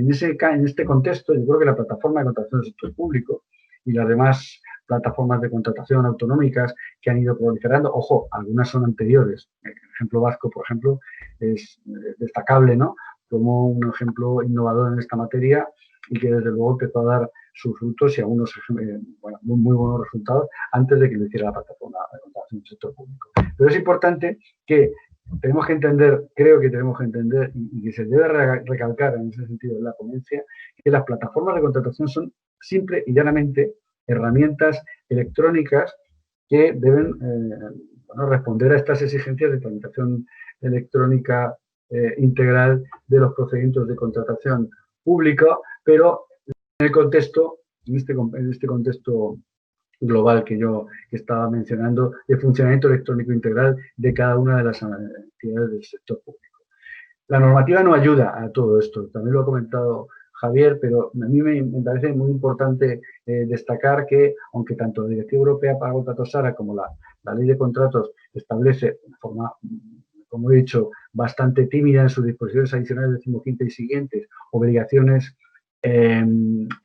este contexto, yo creo que la plataforma de contratación del sector público y las demás plataformas de contratación autonómicas que han ido proliferando, ojo, algunas son anteriores. El ejemplo vasco, por ejemplo, es destacable, ¿no?, como un ejemplo innovador en esta materia y que desde luego empezó a dar sus frutos y algunos muy buenos resultados antes de que lo hiciera la plataforma de contratación del sector público. Pero es importante que tenemos que entender, creo que tenemos que entender, y que se debe recalcar en ese sentido en la ponencia, que las plataformas de contratación son simple y llanamente herramientas electrónicas que deben responder a estas exigencias de tramitación electrónica integral de los procedimientos de contratación pública, pero en el contexto, en este contexto global que estaba mencionando, de funcionamiento electrónico integral de cada una de las entidades del sector público. La normativa no ayuda a todo esto, también lo ha comentado Javier, pero a mí me parece muy importante destacar que, aunque tanto la Directiva Europea para Contratos SARA como la Ley de Contratos establece de forma, como he dicho, bastante tímida en sus disposiciones adicionales 15ª y siguientes, obligaciones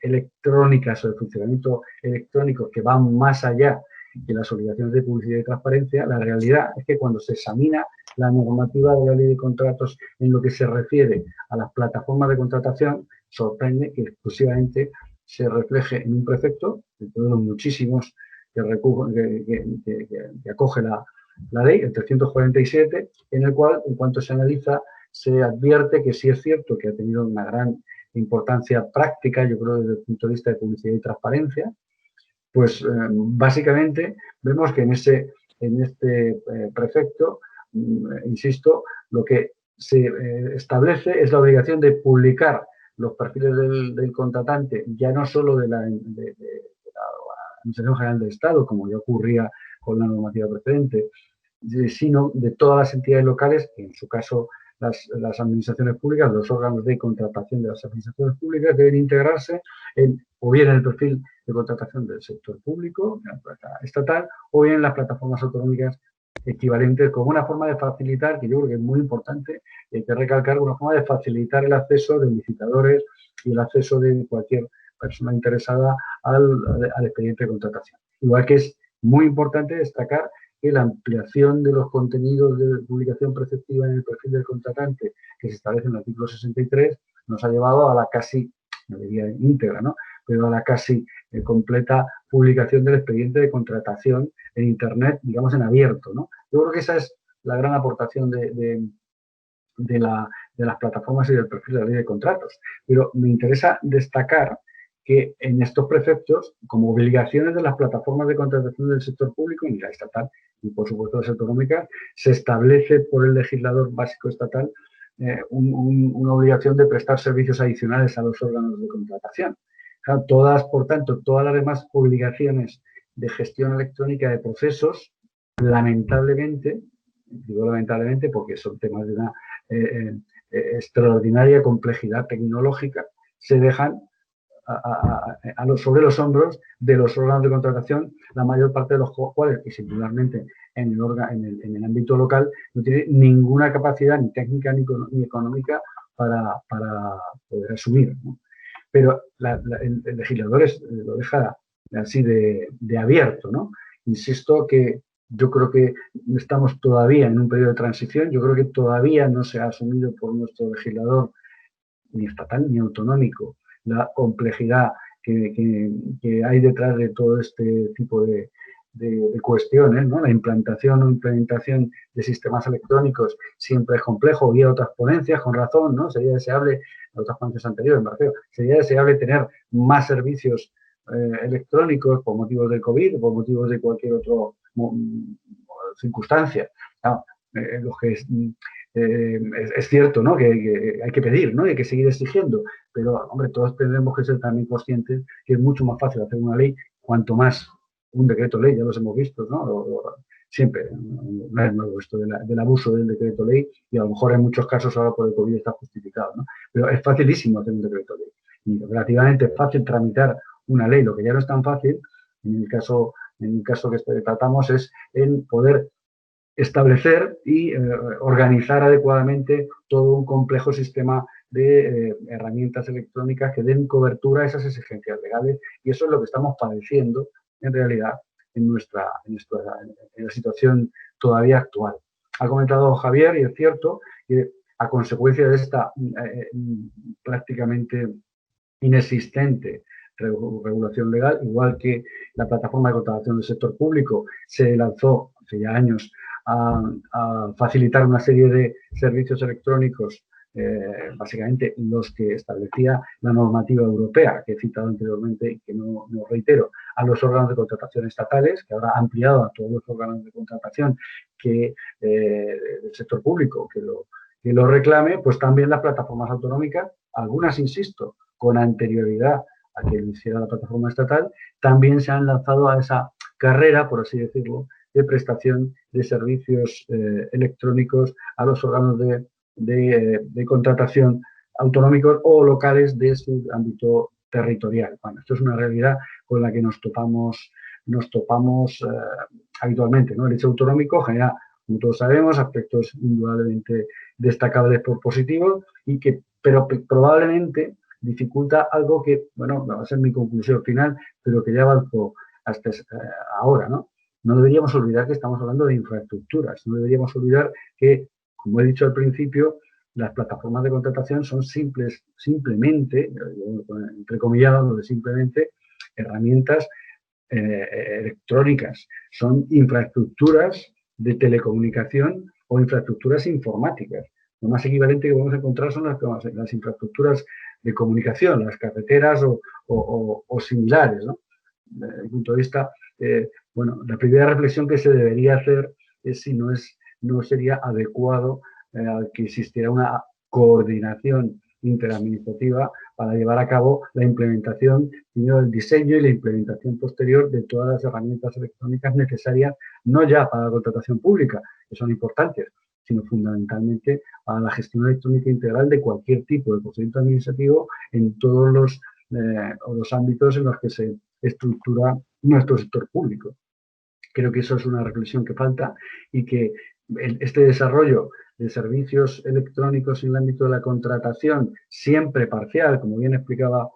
electrónicas o de funcionamiento electrónico que van más allá de las obligaciones de publicidad y transparencia, la realidad es que cuando se examina la normativa de la Ley de Contratos en lo que se refiere a las plataformas de contratación, sorprende que exclusivamente se refleje en un precepto, de los muchísimos que acoge la ley, el 347, en el cual, en cuanto se analiza, se advierte que sí es cierto que ha tenido una gran importancia práctica, yo creo, desde el punto de vista de publicidad y transparencia, pues básicamente vemos que en este precepto, insisto, lo que se establece es la obligación de publicar los perfiles del contratante, ya no solo de la Administración General del Estado, como ya ocurría con la normativa precedente, sino de todas las entidades locales, que en su caso las administraciones públicas, los órganos de contratación de las administraciones públicas deben integrarse o bien en el perfil de contratación del sector público, estatal, o bien en las plataformas autonómicas equivalentes, como una forma de facilitar, que yo creo que es muy importante, hay que recalcar, una forma de facilitar el acceso de licitadores y el acceso de cualquier persona interesada al expediente de contratación. Igual que es muy importante destacar que la ampliación de los contenidos de publicación preceptiva en el perfil del contratante que se establece en el artículo 63 nos ha llevado a la casi, no diría íntegra, ¿no?, pero a la casi completa publicación del expediente de contratación en Internet, digamos, en abierto, ¿no? Yo creo que esa es la gran aportación de las plataformas y del perfil de la ley de contratos. Pero me interesa destacar que en estos preceptos, como obligaciones de las plataformas de contratación del sector público, y la estatal, y por supuesto las autonómicas, se establece por el legislador básico estatal una obligación de prestar servicios adicionales a los órganos de contratación. Claro, por tanto, todas las demás obligaciones de gestión electrónica de procesos, lamentablemente, digo lamentablemente porque son temas de una extraordinaria complejidad tecnológica, se dejan sobre los hombros de los órganos de contratación, la mayor parte de los cuales, y singularmente en el ámbito local, no tiene ninguna capacidad ni técnica ni económica para poder asumir, ¿no? Pero el legislador lo deja así de abierto, ¿no? Insisto que yo creo que estamos todavía en un periodo de transición, yo creo que todavía no se ha asumido por nuestro legislador, ni estatal ni autonómico, la complejidad que hay detrás de todo este tipo de cuestiones, ¿no? La implantación o implementación de sistemas electrónicos siempre es complejo. Había otras ponencias, con razón, ¿no? Sería deseable, otras ponencias anteriores, me refiero, sería deseable tener más servicios electrónicos por motivos del COVID o por motivos de cualquier otra circunstancia. Claro, los que es cierto, ¿no?, que hay que pedir, ¿no?, y hay que seguir exigiendo, pero, hombre, todos tendremos que ser también conscientes que es mucho más fácil hacer una ley cuanto más un decreto ley, ya los hemos visto, ¿no? Siempre, no es nuevo esto del abuso del decreto ley, y a lo mejor en muchos casos ahora por el COVID está justificado, ¿no? Pero es facilísimo hacer un decreto ley y relativamente fácil tramitar una ley. Lo que ya no es tan fácil, en el caso que tratamos, es en poder establecer y organizar adecuadamente todo un complejo sistema de herramientas electrónicas que den cobertura a esas exigencias legales, y eso es lo que estamos padeciendo en realidad en la situación todavía actual. Ha comentado Javier, y es cierto, que a consecuencia de esta prácticamente inexistente regulación legal, igual que la plataforma de contratación del sector público se lanzó hace ya años a facilitar una serie de servicios electrónicos, básicamente los que establecía la normativa europea que he citado anteriormente y que no reitero, a los órganos de contratación estatales, que ahora ha ampliado a todos los órganos de contratación del sector público que lo reclame, pues también las plataformas autonómicas, algunas, insisto, con anterioridad a que lo hiciera la plataforma estatal, también se han lanzado a esa carrera, por así decirlo, de prestación de servicios electrónicos a los órganos de contratación autonómicos o locales de su ámbito territorial. Bueno, esto es una realidad con la que nos topamos habitualmente, ¿no? El hecho autonómico genera, como todos sabemos, aspectos indudablemente destacables por positivos, pero probablemente dificulta algo que, bueno, va a ser mi conclusión final, pero que ya avanzó hasta ahora, ¿no? No deberíamos olvidar que estamos hablando de infraestructuras, no deberíamos olvidar que, como he dicho al principio, las plataformas de contratación son simplemente, entrecomillado, lo de simplemente, herramientas electrónicas. Son infraestructuras de telecomunicación o infraestructuras informáticas. Lo más equivalente que podemos encontrar son las infraestructuras de comunicación, las carreteras o similares, ¿no? Desde mi punto de vista, bueno, la primera reflexión que se debería hacer es si no sería adecuado que existiera una coordinación interadministrativa para llevar a cabo la implementación, el diseño y la implementación posterior de todas las herramientas electrónicas necesarias, no ya para la contratación pública, que son importantes, sino fundamentalmente para la gestión electrónica integral de cualquier tipo de procedimiento administrativo en todos los ámbitos en los que se estructura nuestro sector público. Creo que eso es una reflexión que falta y que este desarrollo de servicios electrónicos en el ámbito de la contratación, siempre parcial, como bien explicaba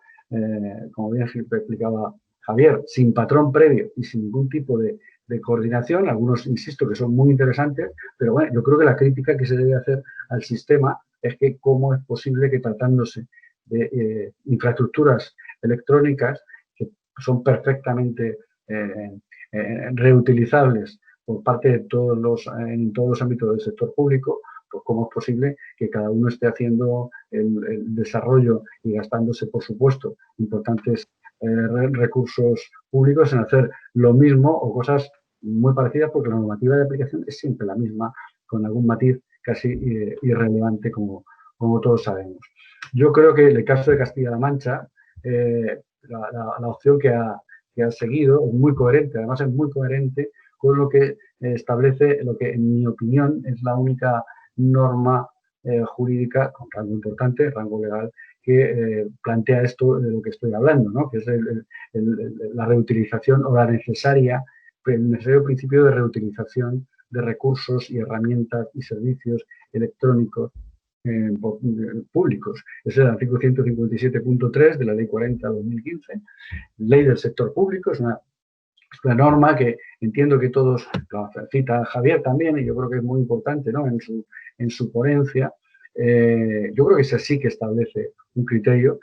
Javier, sin patrón previo y sin ningún tipo de coordinación, algunos, insisto, que son muy interesantes, pero bueno, yo creo que la crítica que se debe hacer al sistema es que cómo es posible que tratándose de infraestructuras electrónicas que son perfectamente reutilizables por parte de en todos los ámbitos del sector público, pues cómo es posible que cada uno esté haciendo el desarrollo y gastándose, por supuesto, importantes recursos públicos en hacer lo mismo o cosas muy parecidas, porque la normativa de aplicación es siempre la misma, con algún matiz casi irrelevante, como todos sabemos. Yo creo que en el caso de Castilla-La Mancha, la opción que ha seguido es muy coherente, además es muy coherente con lo que establece, lo que en mi opinión es la única norma jurídica con rango importante, rango legal, que plantea esto de lo que estoy hablando, ¿no? Que es la reutilización o el necesario principio de reutilización de recursos y herramientas y servicios electrónicos públicos. Es el artículo 157.3 de la Ley 40/2015, Ley del Sector Público. Es una norma que entiendo que todos, la cita Javier también, y yo creo que es muy importante, ¿no? En su ponencia. Yo creo que ese sí que establece un criterio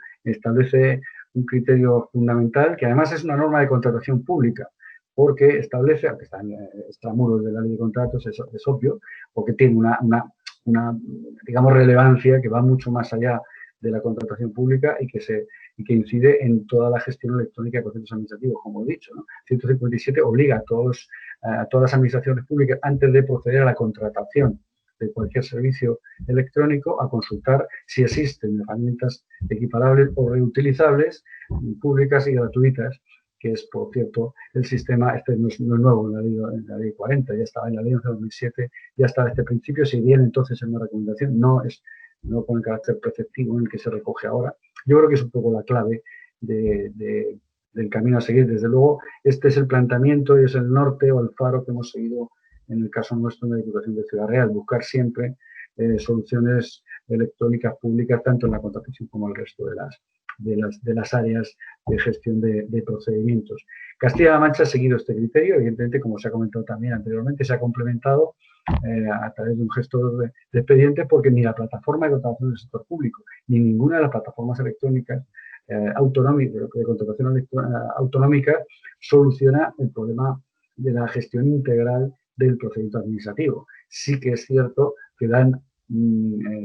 fundamental, que además es una norma de contratación pública, porque establece, aunque está en extramuros de la ley de contratos, es obvio, porque tiene una digamos, relevancia que va mucho más allá de la contratación pública y que incide en toda la gestión electrónica de procesos administrativos, como he dicho, ¿no? 157 obliga a todas las administraciones públicas, antes de proceder a la contratación de cualquier servicio electrónico, a consultar si existen herramientas equiparables o reutilizables, públicas y gratuitas, que es, por cierto, el sistema, este no es nuevo en la ley 40, ya estaba en la ley 11/2007, ya estaba este principio, si bien entonces es una recomendación, no con el carácter preceptivo en el que se recoge ahora. Yo creo que es un poco la clave del camino a seguir. Desde luego, este es el planteamiento y es el norte o el faro que hemos seguido en el caso nuestro en la Diputación de Ciudad Real, buscar siempre soluciones electrónicas públicas, tanto en la contratación como en el resto de las áreas de gestión de procedimientos. Castilla-La Mancha ha seguido este criterio, evidentemente, como se ha comentado también anteriormente, se ha complementado a través de un gestor de expedientes, porque ni la plataforma de contratación del sector público, ni ninguna de las plataformas electrónicas autonómicas, de contratación autonómica, soluciona el problema de la gestión integral del procedimiento administrativo. Sí que es cierto que dan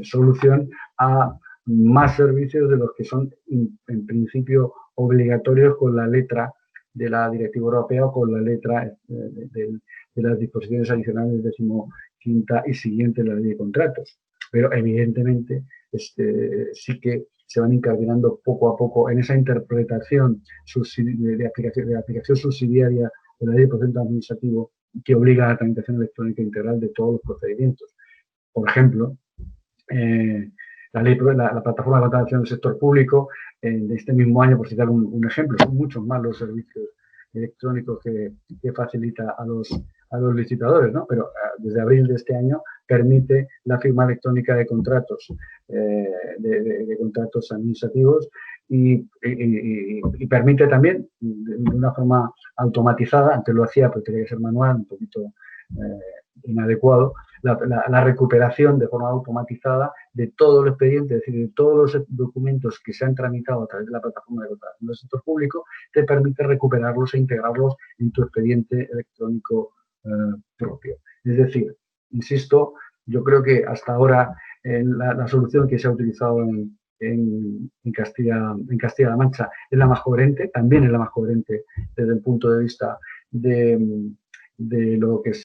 solución a más servicios de los que son en principio obligatorios con la letra de la Directiva Europea o con la letra de las disposiciones adicionales 15ª y siguiente de la Ley de Contratos. Pero evidentemente sí que se van incardinando poco a poco en esa interpretación de aplicación subsidiaria de la Ley de Procedimiento Administrativo, que obliga a la tramitación electrónica integral de todos los procedimientos. Por ejemplo, la plataforma de contratación del sector público, de este mismo año, por citar un ejemplo, son muchos más los servicios electrónicos que facilita a los licitadores, ¿no? Pero desde abril de este año permite la firma electrónica de contratos, de contratos administrativos y permite también, de una forma automatizada, antes lo hacía, pero tenía que ser manual, un poquito inadecuado, la recuperación de forma automatizada de todo el expediente, es decir, de todos los documentos que se han tramitado a través de la plataforma de contratación del sector público, te permite recuperarlos e integrarlos en tu expediente electrónico propio. Es decir, insisto, yo creo que hasta ahora la solución que se ha utilizado en Castilla-La Mancha es la más coherente, también es la más coherente desde el punto de vista de lo que es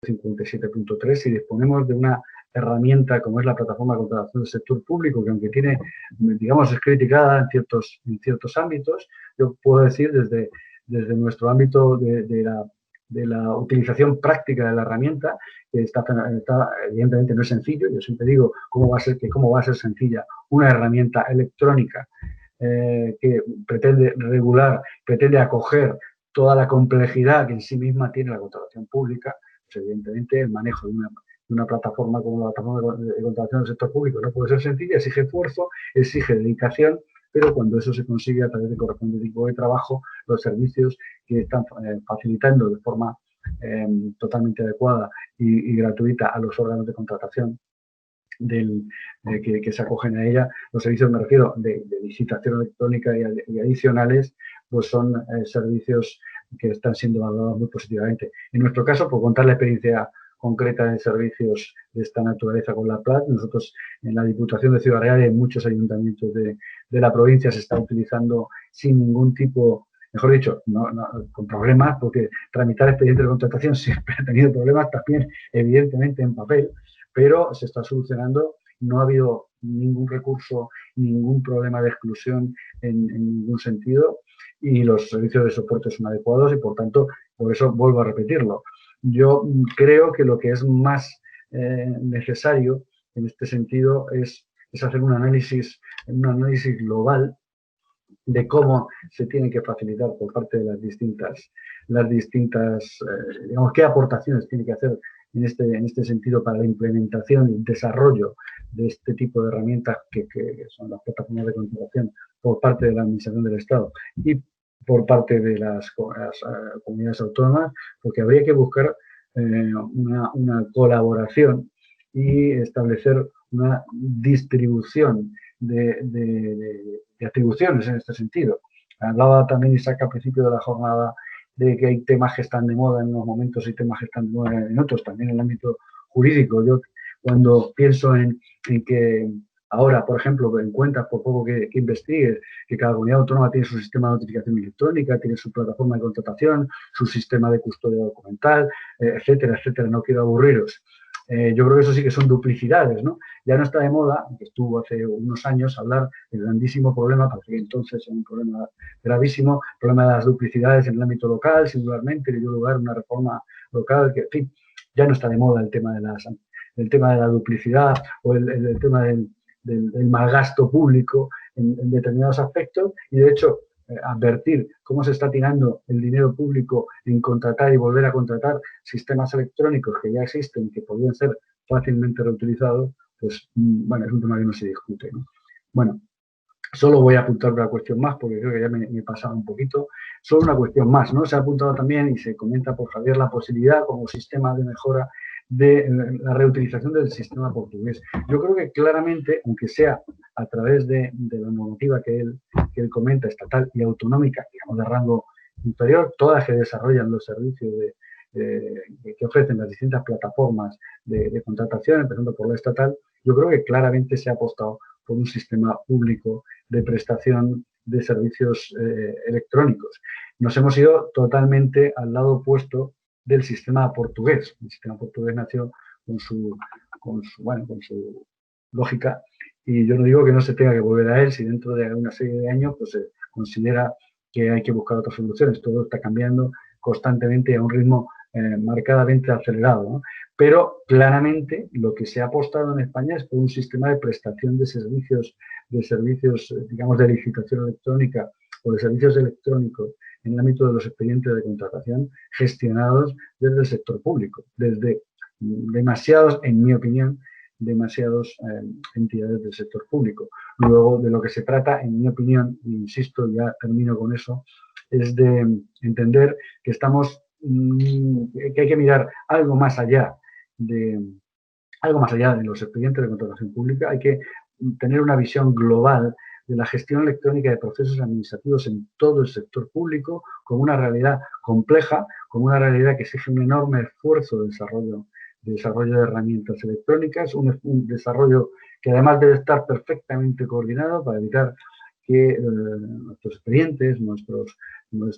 57.3, si disponemos de una herramienta como es la plataforma de contratación del sector público, que aunque tiene, digamos, es criticada en ciertos ámbitos, yo puedo decir desde nuestro ámbito de la utilización práctica de la herramienta, que evidentemente no es sencillo. Yo siempre digo cómo va a ser sencilla una herramienta electrónica que pretende regular, pretende acoger toda la complejidad que en sí misma tiene la contratación pública. Pues evidentemente el manejo de una plataforma como la plataforma de contratación del sector público no puede ser sencilla, exige esfuerzo, exige dedicación, pero cuando eso se consigue a través de correspondiente tipo de trabajo, los servicios que están facilitando de forma totalmente adecuada y gratuita a los órganos de contratación que se acogen a ella, los servicios, me refiero, de licitación electrónica y adicionales, pues son servicios que están siendo valorados muy positivamente. En nuestro caso, por contar la experiencia concreta de servicios de esta naturaleza con la PLAT, nosotros en la Diputación de Ciudad Real y en muchos ayuntamientos de la provincia se está utilizando sin ningún tipo, mejor dicho, no, con problemas, porque tramitar expedientes de contratación siempre ha tenido problemas también, evidentemente, en papel, pero se está solucionando. No ha habido ningún recurso, ningún problema de exclusión en ningún sentido, y los servicios de soporte son adecuados y, por tanto, por eso vuelvo a repetirlo. Yo creo que lo que es más necesario en este sentido es hacer un análisis global de cómo se tiene que facilitar por parte de las distintas digamos, qué aportaciones tiene que hacer en este sentido para la implementación y desarrollo de este tipo de herramientas que son las plataformas de contratación por parte de la Administración del Estado y por parte de las comunidades autónomas, porque habría que buscar una colaboración y establecer una distribución de atribuciones en este sentido. Hablaba también Isaac al principio de la jornada de que hay temas que están de moda en unos momentos y temas que están de moda en otros, también en el ámbito jurídico. Yo cuando pienso en que ahora, por ejemplo, en cuentas, por poco que investigue, que cada comunidad autónoma tiene su sistema de notificación electrónica, tiene su plataforma de contratación, su sistema de custodia documental, etcétera, etcétera. No quiero aburriros. Yo creo que eso sí que son duplicidades, ¿no? Ya no está de moda, que estuvo hace unos años, hablar del grandísimo problema, parece que entonces es un problema gravísimo, el problema de las duplicidades en el ámbito local, singularmente, que dio lugar a una reforma local, que, en fin, ya no está de moda el tema de la duplicidad o el tema del malgasto público en determinados aspectos, y de hecho advertir cómo se está tirando el dinero público en contratar y volver a contratar sistemas electrónicos que ya existen, que podrían ser fácilmente reutilizados, pues bueno, es un tema que no se discute, ¿no? Bueno, solo voy a apuntar una cuestión más, porque creo que ya me he pasado un poquito. Solo una cuestión más, ¿no? Se ha apuntado también y se comenta por Javier la posibilidad como sistema de mejora de la reutilización del sistema portugués. Yo creo que claramente, aunque sea a través de la normativa que él comenta, estatal y autonómica, digamos de rango inferior, todas que desarrollan los servicios que ofrecen las distintas plataformas de contratación, empezando por la estatal, yo creo que claramente se ha apostado por un sistema público de prestación de servicios electrónicos. Nos hemos ido totalmente al lado opuesto del sistema portugués. El sistema portugués nació con su lógica, y yo no digo que no se tenga que volver a él si dentro de una serie de años pues, se considera que hay que buscar otras soluciones. Todo está cambiando constantemente a un ritmo marcadamente acelerado, ¿no? Pero claramente lo que se ha apostado en España es por un sistema de prestación de servicios, digamos, de licitación electrónica o de servicios electrónicos en el ámbito de los expedientes de contratación gestionados desde el sector público, desde demasiados, en mi opinión, entidades del sector público. Luego, de lo que se trata, en mi opinión, e insisto, ya termino con eso, es de entender que hay que mirar algo más allá de algo más allá de los expedientes de contratación pública, hay que tener una visión global de la gestión electrónica de procesos administrativos en todo el sector público como una realidad compleja, como una realidad que exige un enorme esfuerzo de desarrollo de herramientas electrónicas, un desarrollo que además debe estar perfectamente coordinado para evitar que nuestros expedientes, nuestros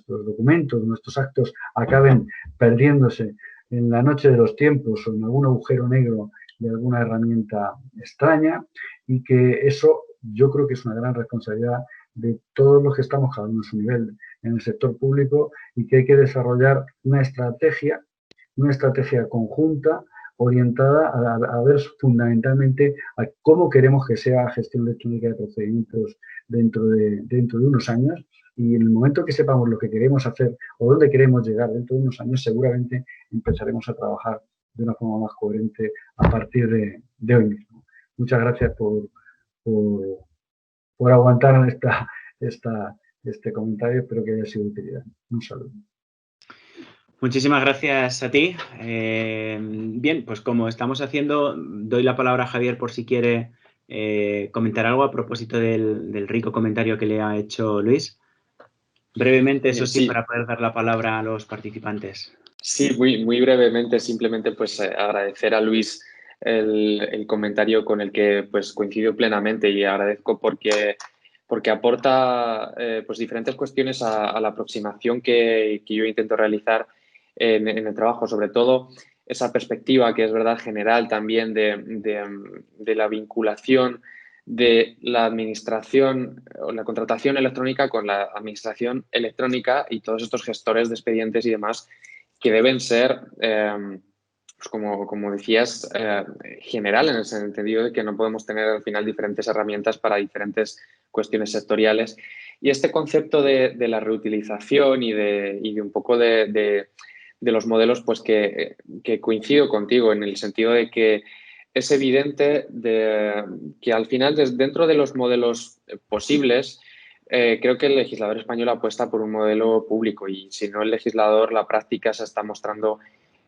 documentos, nuestros actos acaben perdiéndose en la noche de los tiempos o en algún agujero negro de alguna herramienta extraña, y que eso yo creo que es una gran responsabilidad de todos los que estamos cada uno a su nivel en el sector público, y que hay que desarrollar una estrategia conjunta orientada a ver fundamentalmente a cómo queremos que sea gestión electrónica de procedimientos dentro de unos años, y en el momento que sepamos lo que queremos hacer o dónde queremos llegar dentro de unos años, seguramente empezaremos a trabajar de una forma más coherente a partir de hoy mismo. Muchas gracias por aguantar este comentario. Espero que haya sido de utilidad. Un saludo. Muchísimas gracias a ti. Bien, pues como estamos haciendo, doy la palabra a Javier por si quiere comentar algo a propósito del rico comentario que le ha hecho Luis. Brevemente, eso sí, para poder dar la palabra a los participantes. Sí, muy brevemente, simplemente pues agradecer a Luis el comentario con el que pues coincido plenamente, y agradezco porque aporta pues diferentes cuestiones a la aproximación que yo intento realizar en el trabajo, sobre todo esa perspectiva que es verdad general también de la vinculación de la administración o la contratación electrónica con la administración electrónica y todos estos gestores de expedientes y demás, que deben ser, pues como decías, general, en el sentido de que no podemos tener al final diferentes herramientas para diferentes cuestiones sectoriales. Y este concepto de la reutilización y de un poco de los modelos, pues que coincido contigo en el sentido de que es evidente que al final, dentro de los modelos posibles, creo que el legislador español apuesta por un modelo público, y si no el legislador, la práctica se está mostrando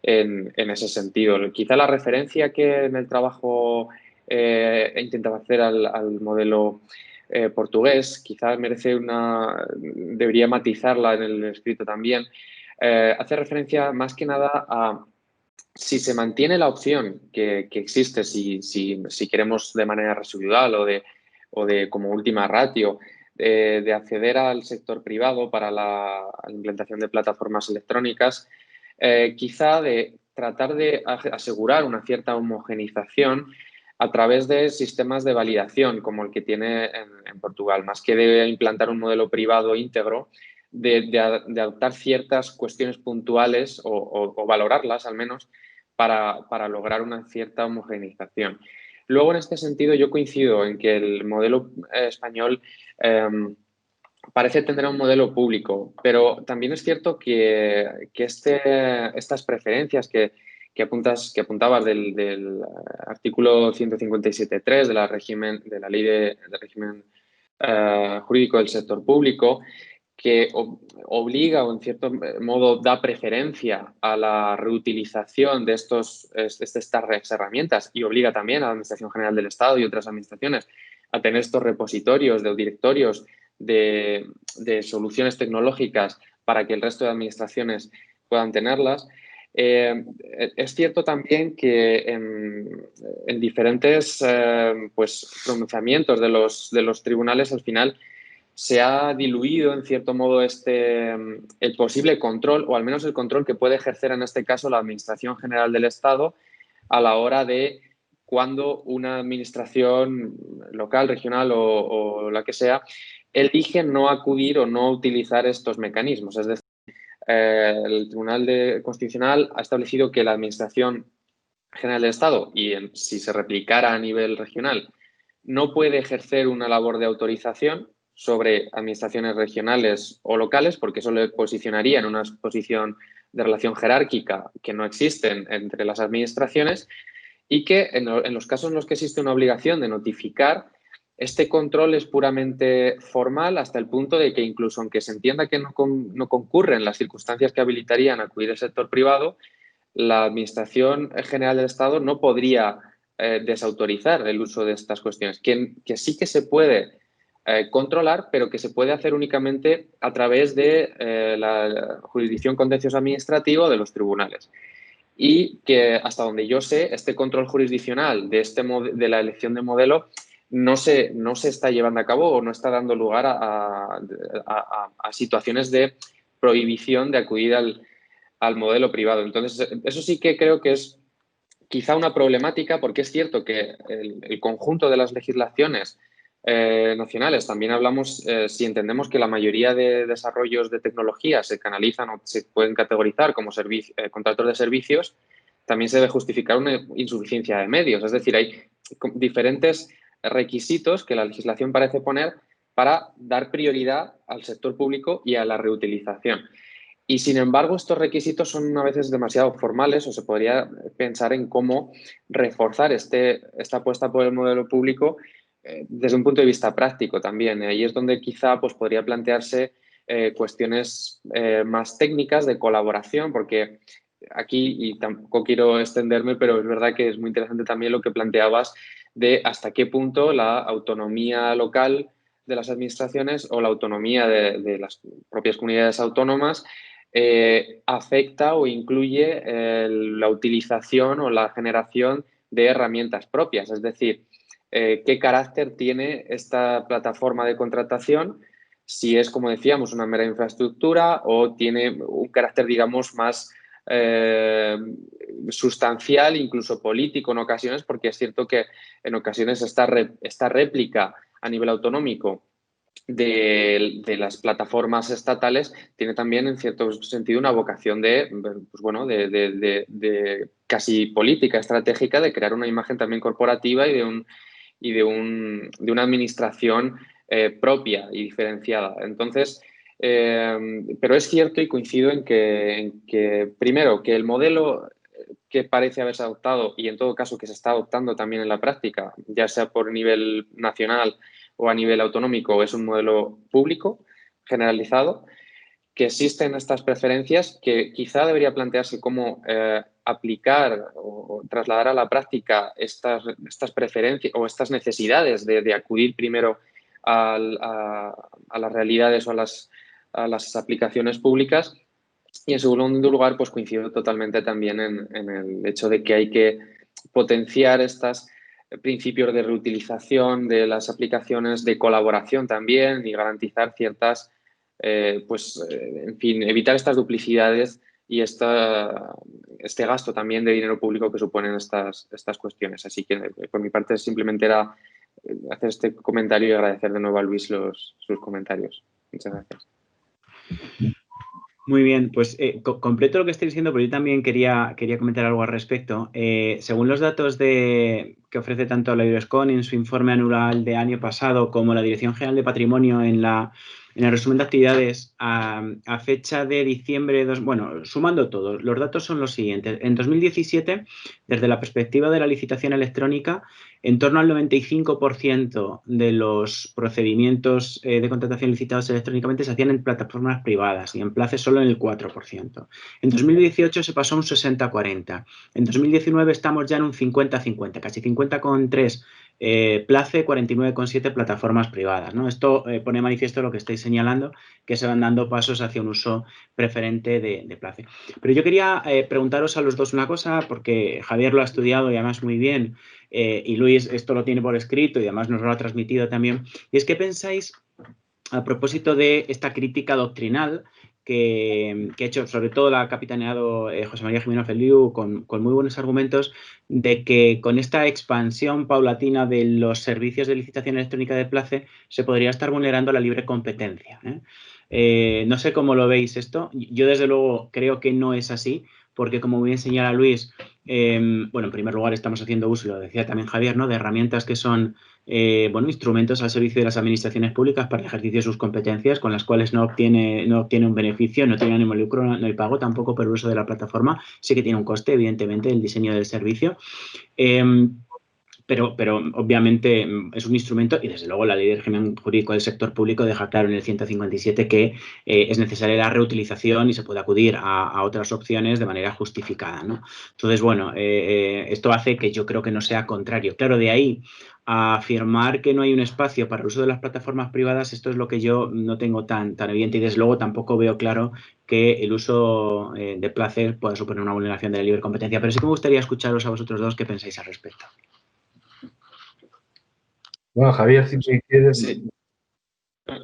en ese sentido. Quizá la referencia que en el trabajo he intentado hacer al modelo portugués, quizá debería matizarla en el escrito también, hace referencia más que nada a si se mantiene la opción que existe, si queremos de manera residual o de como última ratio, de acceder al sector privado para la implantación de plataformas electrónicas, quizá de tratar de asegurar una cierta homogenización a través de sistemas de validación como el que tiene en Portugal, más que de implantar un modelo privado íntegro, de adoptar ciertas cuestiones puntuales o valorarlas al menos para lograr una cierta homogeneización. Luego, en este sentido, yo coincido en que el modelo español parece tener un modelo público, pero también es cierto que estas preferencias que apuntabas del artículo 157.3 de la ley del régimen jurídico del sector público, que obliga o en cierto modo da preferencia a la reutilización de estas herramientas, y obliga también a la Administración General del Estado y otras administraciones a tener estos repositorios o directorios de soluciones tecnológicas para que el resto de administraciones puedan tenerlas. Es cierto también que en diferentes pues, pronunciamientos de los tribunales, al final se ha diluido en cierto modo el posible control, o al menos el control que puede ejercer en este caso la Administración General del Estado a la hora de cuando una administración local, regional o la que sea, elige no acudir o no utilizar estos mecanismos. Es decir, el Tribunal Constitucional ha establecido que la Administración General del Estado, y si se replicara a nivel regional, no puede ejercer una labor de autorización sobre administraciones regionales o locales, porque eso le posicionaría en una posición de relación jerárquica que no existe entre las administraciones, y que en los casos en los que existe una obligación de notificar, este control es puramente formal, hasta el punto de que incluso aunque se entienda que no concurren las circunstancias que habilitarían a acudir al sector privado, la Administración General del Estado no podría desautorizar el uso de estas cuestiones, que sí que se puede controlar, pero que se puede hacer únicamente a través de la jurisdicción contencioso administrativa de los tribunales. Y que, hasta donde yo sé, este control jurisdiccional de la elección de modelo no se está llevando a cabo o no está dando lugar a situaciones de prohibición de acudir al modelo privado. Entonces, eso sí que creo que es quizá una problemática, porque es cierto que el conjunto de las legislaciones nacionales, también hablamos, si entendemos que la mayoría de desarrollos de tecnología se canalizan o se pueden categorizar como contratos de servicios, también se debe justificar una insuficiencia de medios. Es decir, hay diferentes requisitos que la legislación parece poner para dar prioridad al sector público y a la reutilización. Y, sin embargo, estos requisitos son a veces demasiado formales, o se podría pensar en cómo reforzar esta apuesta por el modelo público desde un punto de vista práctico también. Ahí es donde quizá pues, podría plantearse cuestiones más técnicas de colaboración, porque aquí, y tampoco quiero extenderme, pero es verdad que es muy interesante también lo que planteabas de hasta qué punto la autonomía local de las administraciones o la autonomía de las propias comunidades autónomas afecta o incluye la utilización o la generación de herramientas propias. Es decir, qué carácter tiene esta plataforma de contratación, si es, como decíamos, una mera infraestructura o tiene un carácter, digamos, más sustancial, incluso político en ocasiones, porque es cierto que en ocasiones esta réplica a nivel autonómico de las plataformas estatales tiene también, en cierto sentido, una vocación de casi política estratégica, de crear una imagen también corporativa y de una administración propia y diferenciada. Entonces, pero es cierto y coincido en que, primero, que el modelo que parece haberse adoptado y, en todo caso, que se está adoptando también en la práctica, ya sea por nivel nacional o a nivel autonómico, es un modelo público generalizado, que existen estas preferencias, que quizá debería plantearse cómo aplicar o trasladar a la práctica estas preferencias o estas necesidades de acudir primero a las realidades o a las aplicaciones públicas. Y, en segundo lugar, pues coincido totalmente también en el hecho de que hay que potenciar estos principios de reutilización de las aplicaciones, de colaboración también, y garantizar ciertas, en fin, evitar estas duplicidades y este gasto también de dinero público que suponen estas cuestiones. Así que, por mi parte, simplemente era hacer este comentario y agradecer de nuevo a Luis sus comentarios. Muchas gracias. Muy bien, pues completo lo que estoy diciendo, pero yo también quería comentar algo al respecto. Según los datos que ofrece tanto la Euroscon en su informe anual de año pasado como la Dirección General de Patrimonio en el resumen de actividades a fecha de diciembre, sumando todo, los datos son los siguientes. En 2017, desde la perspectiva de la licitación electrónica, en torno al 95% de los procedimientos de contratación licitados electrónicamente se hacían en plataformas privadas y en Place solo en el 4%. En 2018 se pasó a un 60-40. En 2019 estamos ya en un 50-50, casi 50,3 Place, 49,7 plataformas privadas, ¿no? Esto pone de manifiesto lo que estáis señalando, que se van dando pasos hacia un uso preferente de Place. Pero yo quería preguntaros a los dos una cosa, porque Javier lo ha estudiado y además muy bien, y Luis esto lo tiene por escrito y además nos lo ha transmitido también, y es: ¿qué pensáis a propósito de esta crítica doctrinal que ha hecho sobre todo la capitaneado José María Jimeno Feliu con muy buenos argumentos, de que con esta expansión paulatina de los servicios de licitación electrónica de Place se podría estar vulnerando la libre competencia? No sé cómo lo veis esto. Yo, desde luego, creo que no es así, porque, como bien señala Luis, en primer lugar estamos haciendo uso, lo decía también Javier, ¿no?, de herramientas que son instrumentos al servicio de las administraciones públicas para el ejercicio de sus competencias, con las cuales no obtiene un beneficio, no tiene ánimo de lucro, no hay pago tampoco por el uso de la plataforma. Sí que tiene un coste, evidentemente, el diseño del servicio. pero obviamente es un instrumento y desde luego la Ley de Régimen Jurídico del Sector Público deja claro en el 157 que es necesaria la reutilización y se puede acudir a otras opciones de manera justificada, ¿no? Entonces, bueno, esto hace que yo creo que no sea contrario. Claro, de ahí a afirmar que no hay un espacio para el uso de las plataformas privadas, esto es lo que yo no tengo tan evidente y desde luego tampoco veo claro que el uso de placer pueda suponer una vulneración de la libre competencia. Pero sí que me gustaría escucharos a vosotros dos qué pensáis al respecto. Bueno, Javier, si quieres... Sí.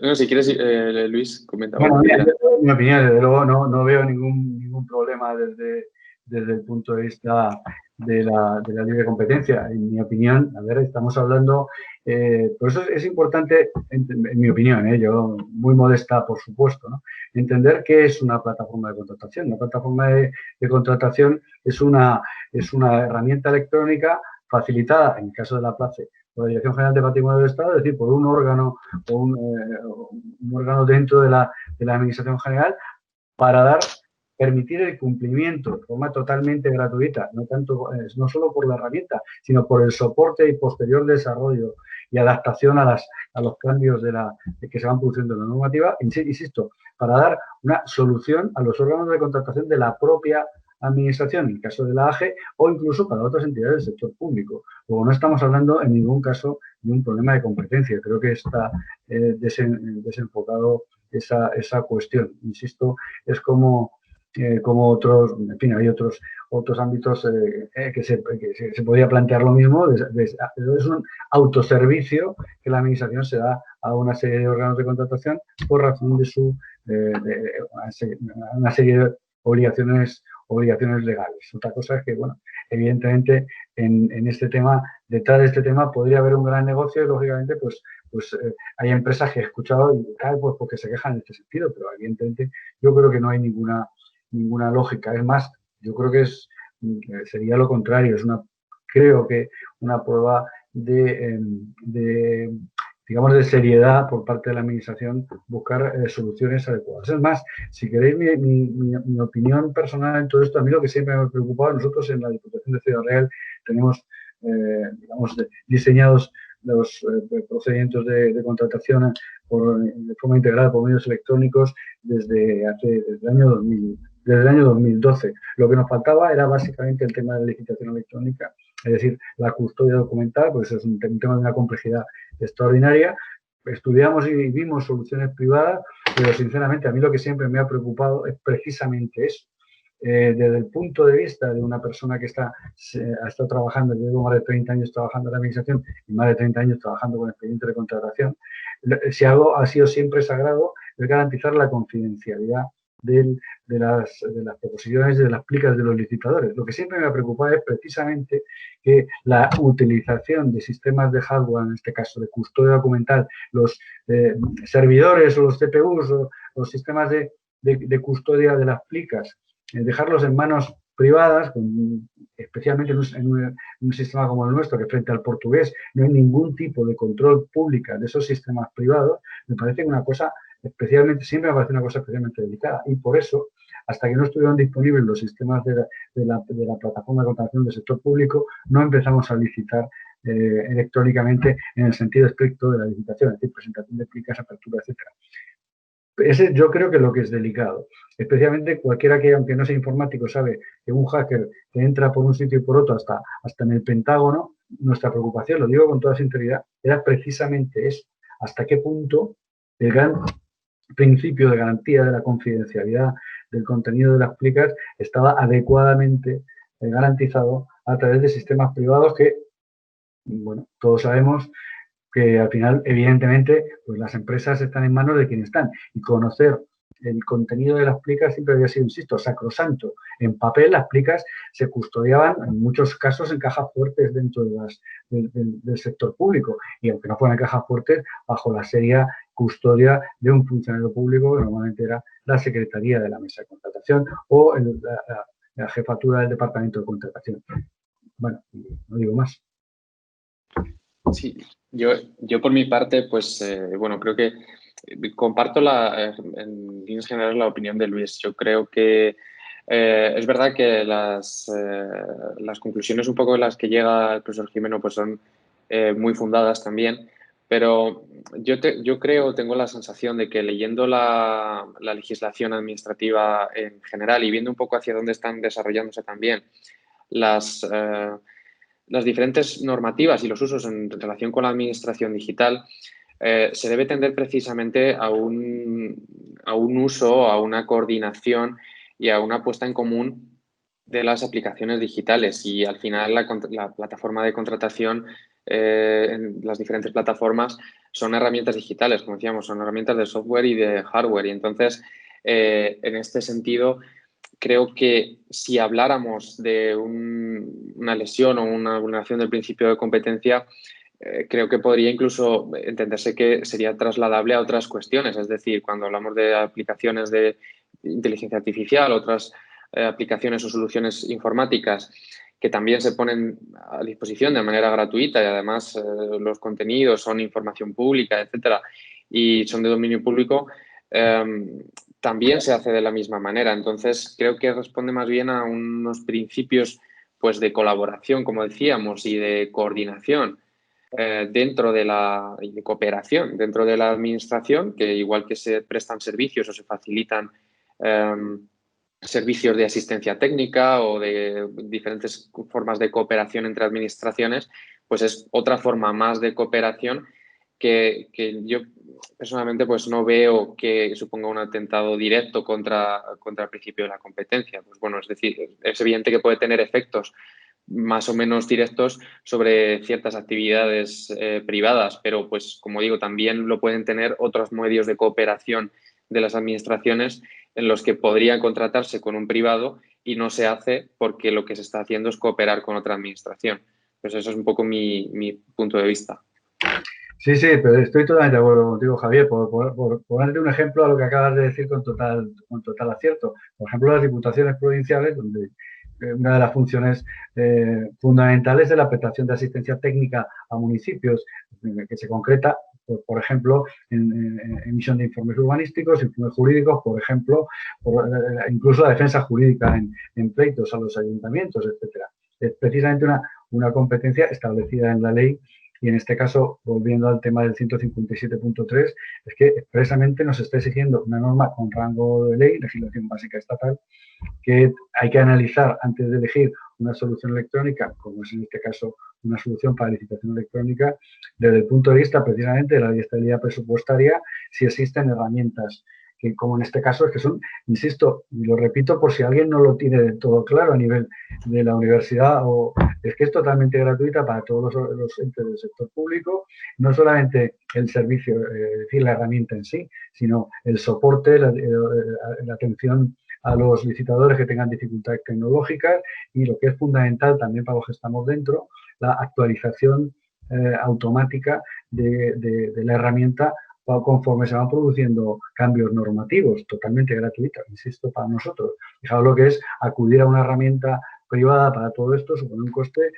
No, si quieres, Luis, comenta. Bueno, mi opinión, desde luego no veo ningún problema desde el punto de vista de la libre competencia. En mi opinión, a ver, estamos hablando, por eso es importante, en mi opinión, yo muy modesta, por supuesto, ¿no? Entender qué es una plataforma de contratación. Una plataforma de contratación es una herramienta electrónica facilitada, en el caso de la PLACE, por la Dirección General de Patrimonio del Estado, es decir, por un órgano o un órgano dentro de la Administración General para permitir el cumplimiento de forma totalmente gratuita, no solo por la herramienta, sino por el soporte y posterior desarrollo y adaptación a los cambios que se van produciendo en la normativa, insisto, para dar una solución a los órganos de contratación de la propia Administración, en el caso de la AGE, o incluso para otras entidades del sector público. Luego, no estamos hablando en ningún caso de un problema de competencia. Creo que está desenfocado esa cuestión. Insisto, es como otros, en fin, hay otros ámbitos que se podría plantear lo mismo. Es un autoservicio que la Administración se da a una serie de órganos de contratación por razón de una serie de obligaciones legales. Otra cosa es que, bueno, evidentemente en este tema, detrás de este tema podría haber un gran negocio y lógicamente pues hay empresas que he escuchado y pues porque se quejan en este sentido, pero evidentemente yo creo que no hay ninguna lógica. Es más, yo creo que sería lo contrario, creo que una prueba digamos, de seriedad por parte de la Administración buscar soluciones adecuadas. Es más, si queréis mi opinión personal en todo esto, a mí lo que siempre me ha preocupado, nosotros en la Diputación de Ciudad Real tenemos, digamos, diseñados los procedimientos de contratación de forma integrada por medios electrónicos desde el año 2012. Lo que nos faltaba era básicamente el tema de la licitación electrónica, es decir, la custodia documental, pues es un tema de una complejidad extraordinaria. Estudiamos y vimos soluciones privadas, pero sinceramente a mí lo que siempre me ha preocupado es precisamente eso. Desde el punto de vista de una persona que ha estado trabajando, llevo más de 30 años trabajando en la Administración y más de 30 años trabajando con expedientes de contratación, si algo ha sido siempre sagrado es garantizar la confidencialidad de las proposiciones, de las plicas de los licitadores. Lo que siempre me ha preocupado es precisamente que la utilización de sistemas de hardware, en este caso de custodia documental, los servidores o los CPUs o los sistemas de custodia de las plicas, dejarlos en manos privadas, especialmente en un sistema como el nuestro, que frente al portugués no hay ningún tipo de control público de esos sistemas privados, me parece una cosa siempre me parece una cosa especialmente delicada. Y por eso, hasta que no estuvieron disponibles los sistemas de la plataforma de contratación del sector público, no empezamos a licitar electrónicamente en el sentido estricto de la licitación, es decir, presentación de plicas, apertura, etcétera. Ese yo creo que es lo que es delicado. Especialmente cualquiera que, aunque no sea informático, sabe que un hacker que entra por un sitio y por otro hasta en el Pentágono, nuestra preocupación, lo digo con toda sinceridad, era precisamente eso. Hasta qué punto el gran principio de garantía de la confidencialidad del contenido de las plicas estaba adecuadamente garantizado a través de sistemas privados que, bueno, todos sabemos que al final, evidentemente, pues las empresas están en manos de quienes están. Y conocer el contenido de las plicas siempre había sido, insisto, sacrosanto. En papel las plicas se custodiaban, en muchos casos, en cajas fuertes dentro del sector público. Y aunque no fueran cajas fuertes, bajo la seria custodia de un funcionario público, que normalmente era la Secretaría de la Mesa de Contratación o la jefatura del Departamento de Contratación. Bueno, no digo más. Sí, yo por mi parte, pues, bueno, creo que comparto en líneas generales la opinión de Luis. Yo creo que Es verdad que las conclusiones un poco en las que llega el profesor Gimeno pues son muy fundadas también, pero yo creo, tengo la sensación de que leyendo la legislación administrativa en general y viendo un poco hacia dónde están desarrollándose también las diferentes normativas y los usos en relación con la administración digital, se debe tender precisamente a un uso, a una coordinación y a una puesta en común de las aplicaciones digitales. Y al final la plataforma de contratación, en las diferentes plataformas, son herramientas digitales, como decíamos, son herramientas de software y de hardware. Y entonces, en este sentido, creo que si habláramos de una lesión o una vulneración del principio de competencia, creo que podría incluso entenderse que sería trasladable a otras cuestiones. Es decir, cuando hablamos de aplicaciones de inteligencia artificial, otras aplicaciones o soluciones informáticas que también se ponen a disposición de manera gratuita y además los contenidos son información pública, etcétera, y son de dominio público, también se hace de la misma manera. Entonces, creo que responde más bien a unos principios pues, de colaboración, como decíamos, y de coordinación dentro de y de cooperación dentro de la administración, que igual que se prestan servicios o se facilitan servicios de asistencia técnica o de diferentes formas de cooperación entre administraciones, pues es otra forma más de cooperación que yo personalmente pues no veo que suponga un atentado directo contra el principio de la competencia. Pues bueno, es decir, es evidente que puede tener efectos más o menos directos sobre ciertas actividades privadas, pero pues como digo, también lo pueden tener otros medios de cooperación de las administraciones en los que podrían contratarse con un privado y no se hace porque lo que se está haciendo es cooperar con otra administración. Pues eso es un poco mi punto de vista. Sí, pero estoy totalmente de acuerdo contigo, Javier, por ponerte un ejemplo a lo que acabas de decir con total acierto. Por ejemplo, las diputaciones provinciales, donde una de las funciones fundamentales es la prestación de asistencia técnica a municipios, que se concreta, por ejemplo, en emisión de informes urbanísticos, informes jurídicos, por ejemplo, incluso la defensa jurídica en pleitos a los ayuntamientos, etcétera. Es precisamente una competencia establecida en la ley. Y en este caso, volviendo al tema del 157.3, es que expresamente nos está exigiendo una norma con rango de ley, legislación básica estatal, que hay que analizar antes de elegir una solución electrónica, como es en este caso una solución para licitación electrónica, desde el punto de vista precisamente de la estabilidad presupuestaria, si existen herramientas que, como en este caso, es que son, insisto, y lo repito por si alguien no lo tiene del todo claro a nivel de la universidad, o es que es totalmente gratuita para todos los entes del sector público, no solamente el servicio, es decir, la herramienta en sí, sino el soporte, la atención a los licitadores que tengan dificultades tecnológicas y lo que es fundamental también para los que estamos dentro, la actualización automática de la herramienta conforme se van produciendo cambios normativos, totalmente gratuita, insisto, para nosotros. Fijaos lo que es acudir a una herramienta privada para todo esto, supone un coste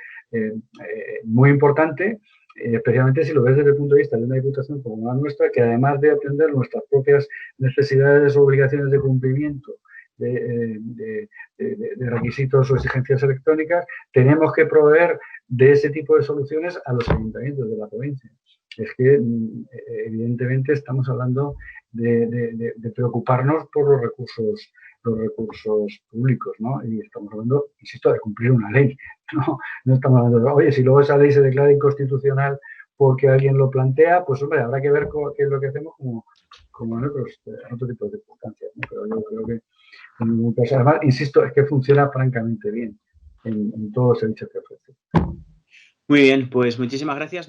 muy importante, especialmente si lo ves desde el punto de vista de una diputación como la nuestra, que además de atender nuestras propias necesidades o obligaciones de cumplimiento de requisitos o exigencias electrónicas, tenemos que proveer de ese tipo de soluciones a los ayuntamientos de la provincia. Es que, evidentemente, estamos hablando de preocuparnos por los recursos públicos, ¿no? Y estamos hablando, insisto, de cumplir una ley, ¿no? No estamos hablando de, oye, si luego esa ley se declara inconstitucional porque alguien lo plantea, pues, hombre, habrá que ver qué es lo que hacemos como en otro tipo de circunstancias, ¿no? Pero yo creo que en ningún caso, además, insisto, es que funciona francamente bien en todos los servicios que ofrece. Muy bien, pues muchísimas gracias.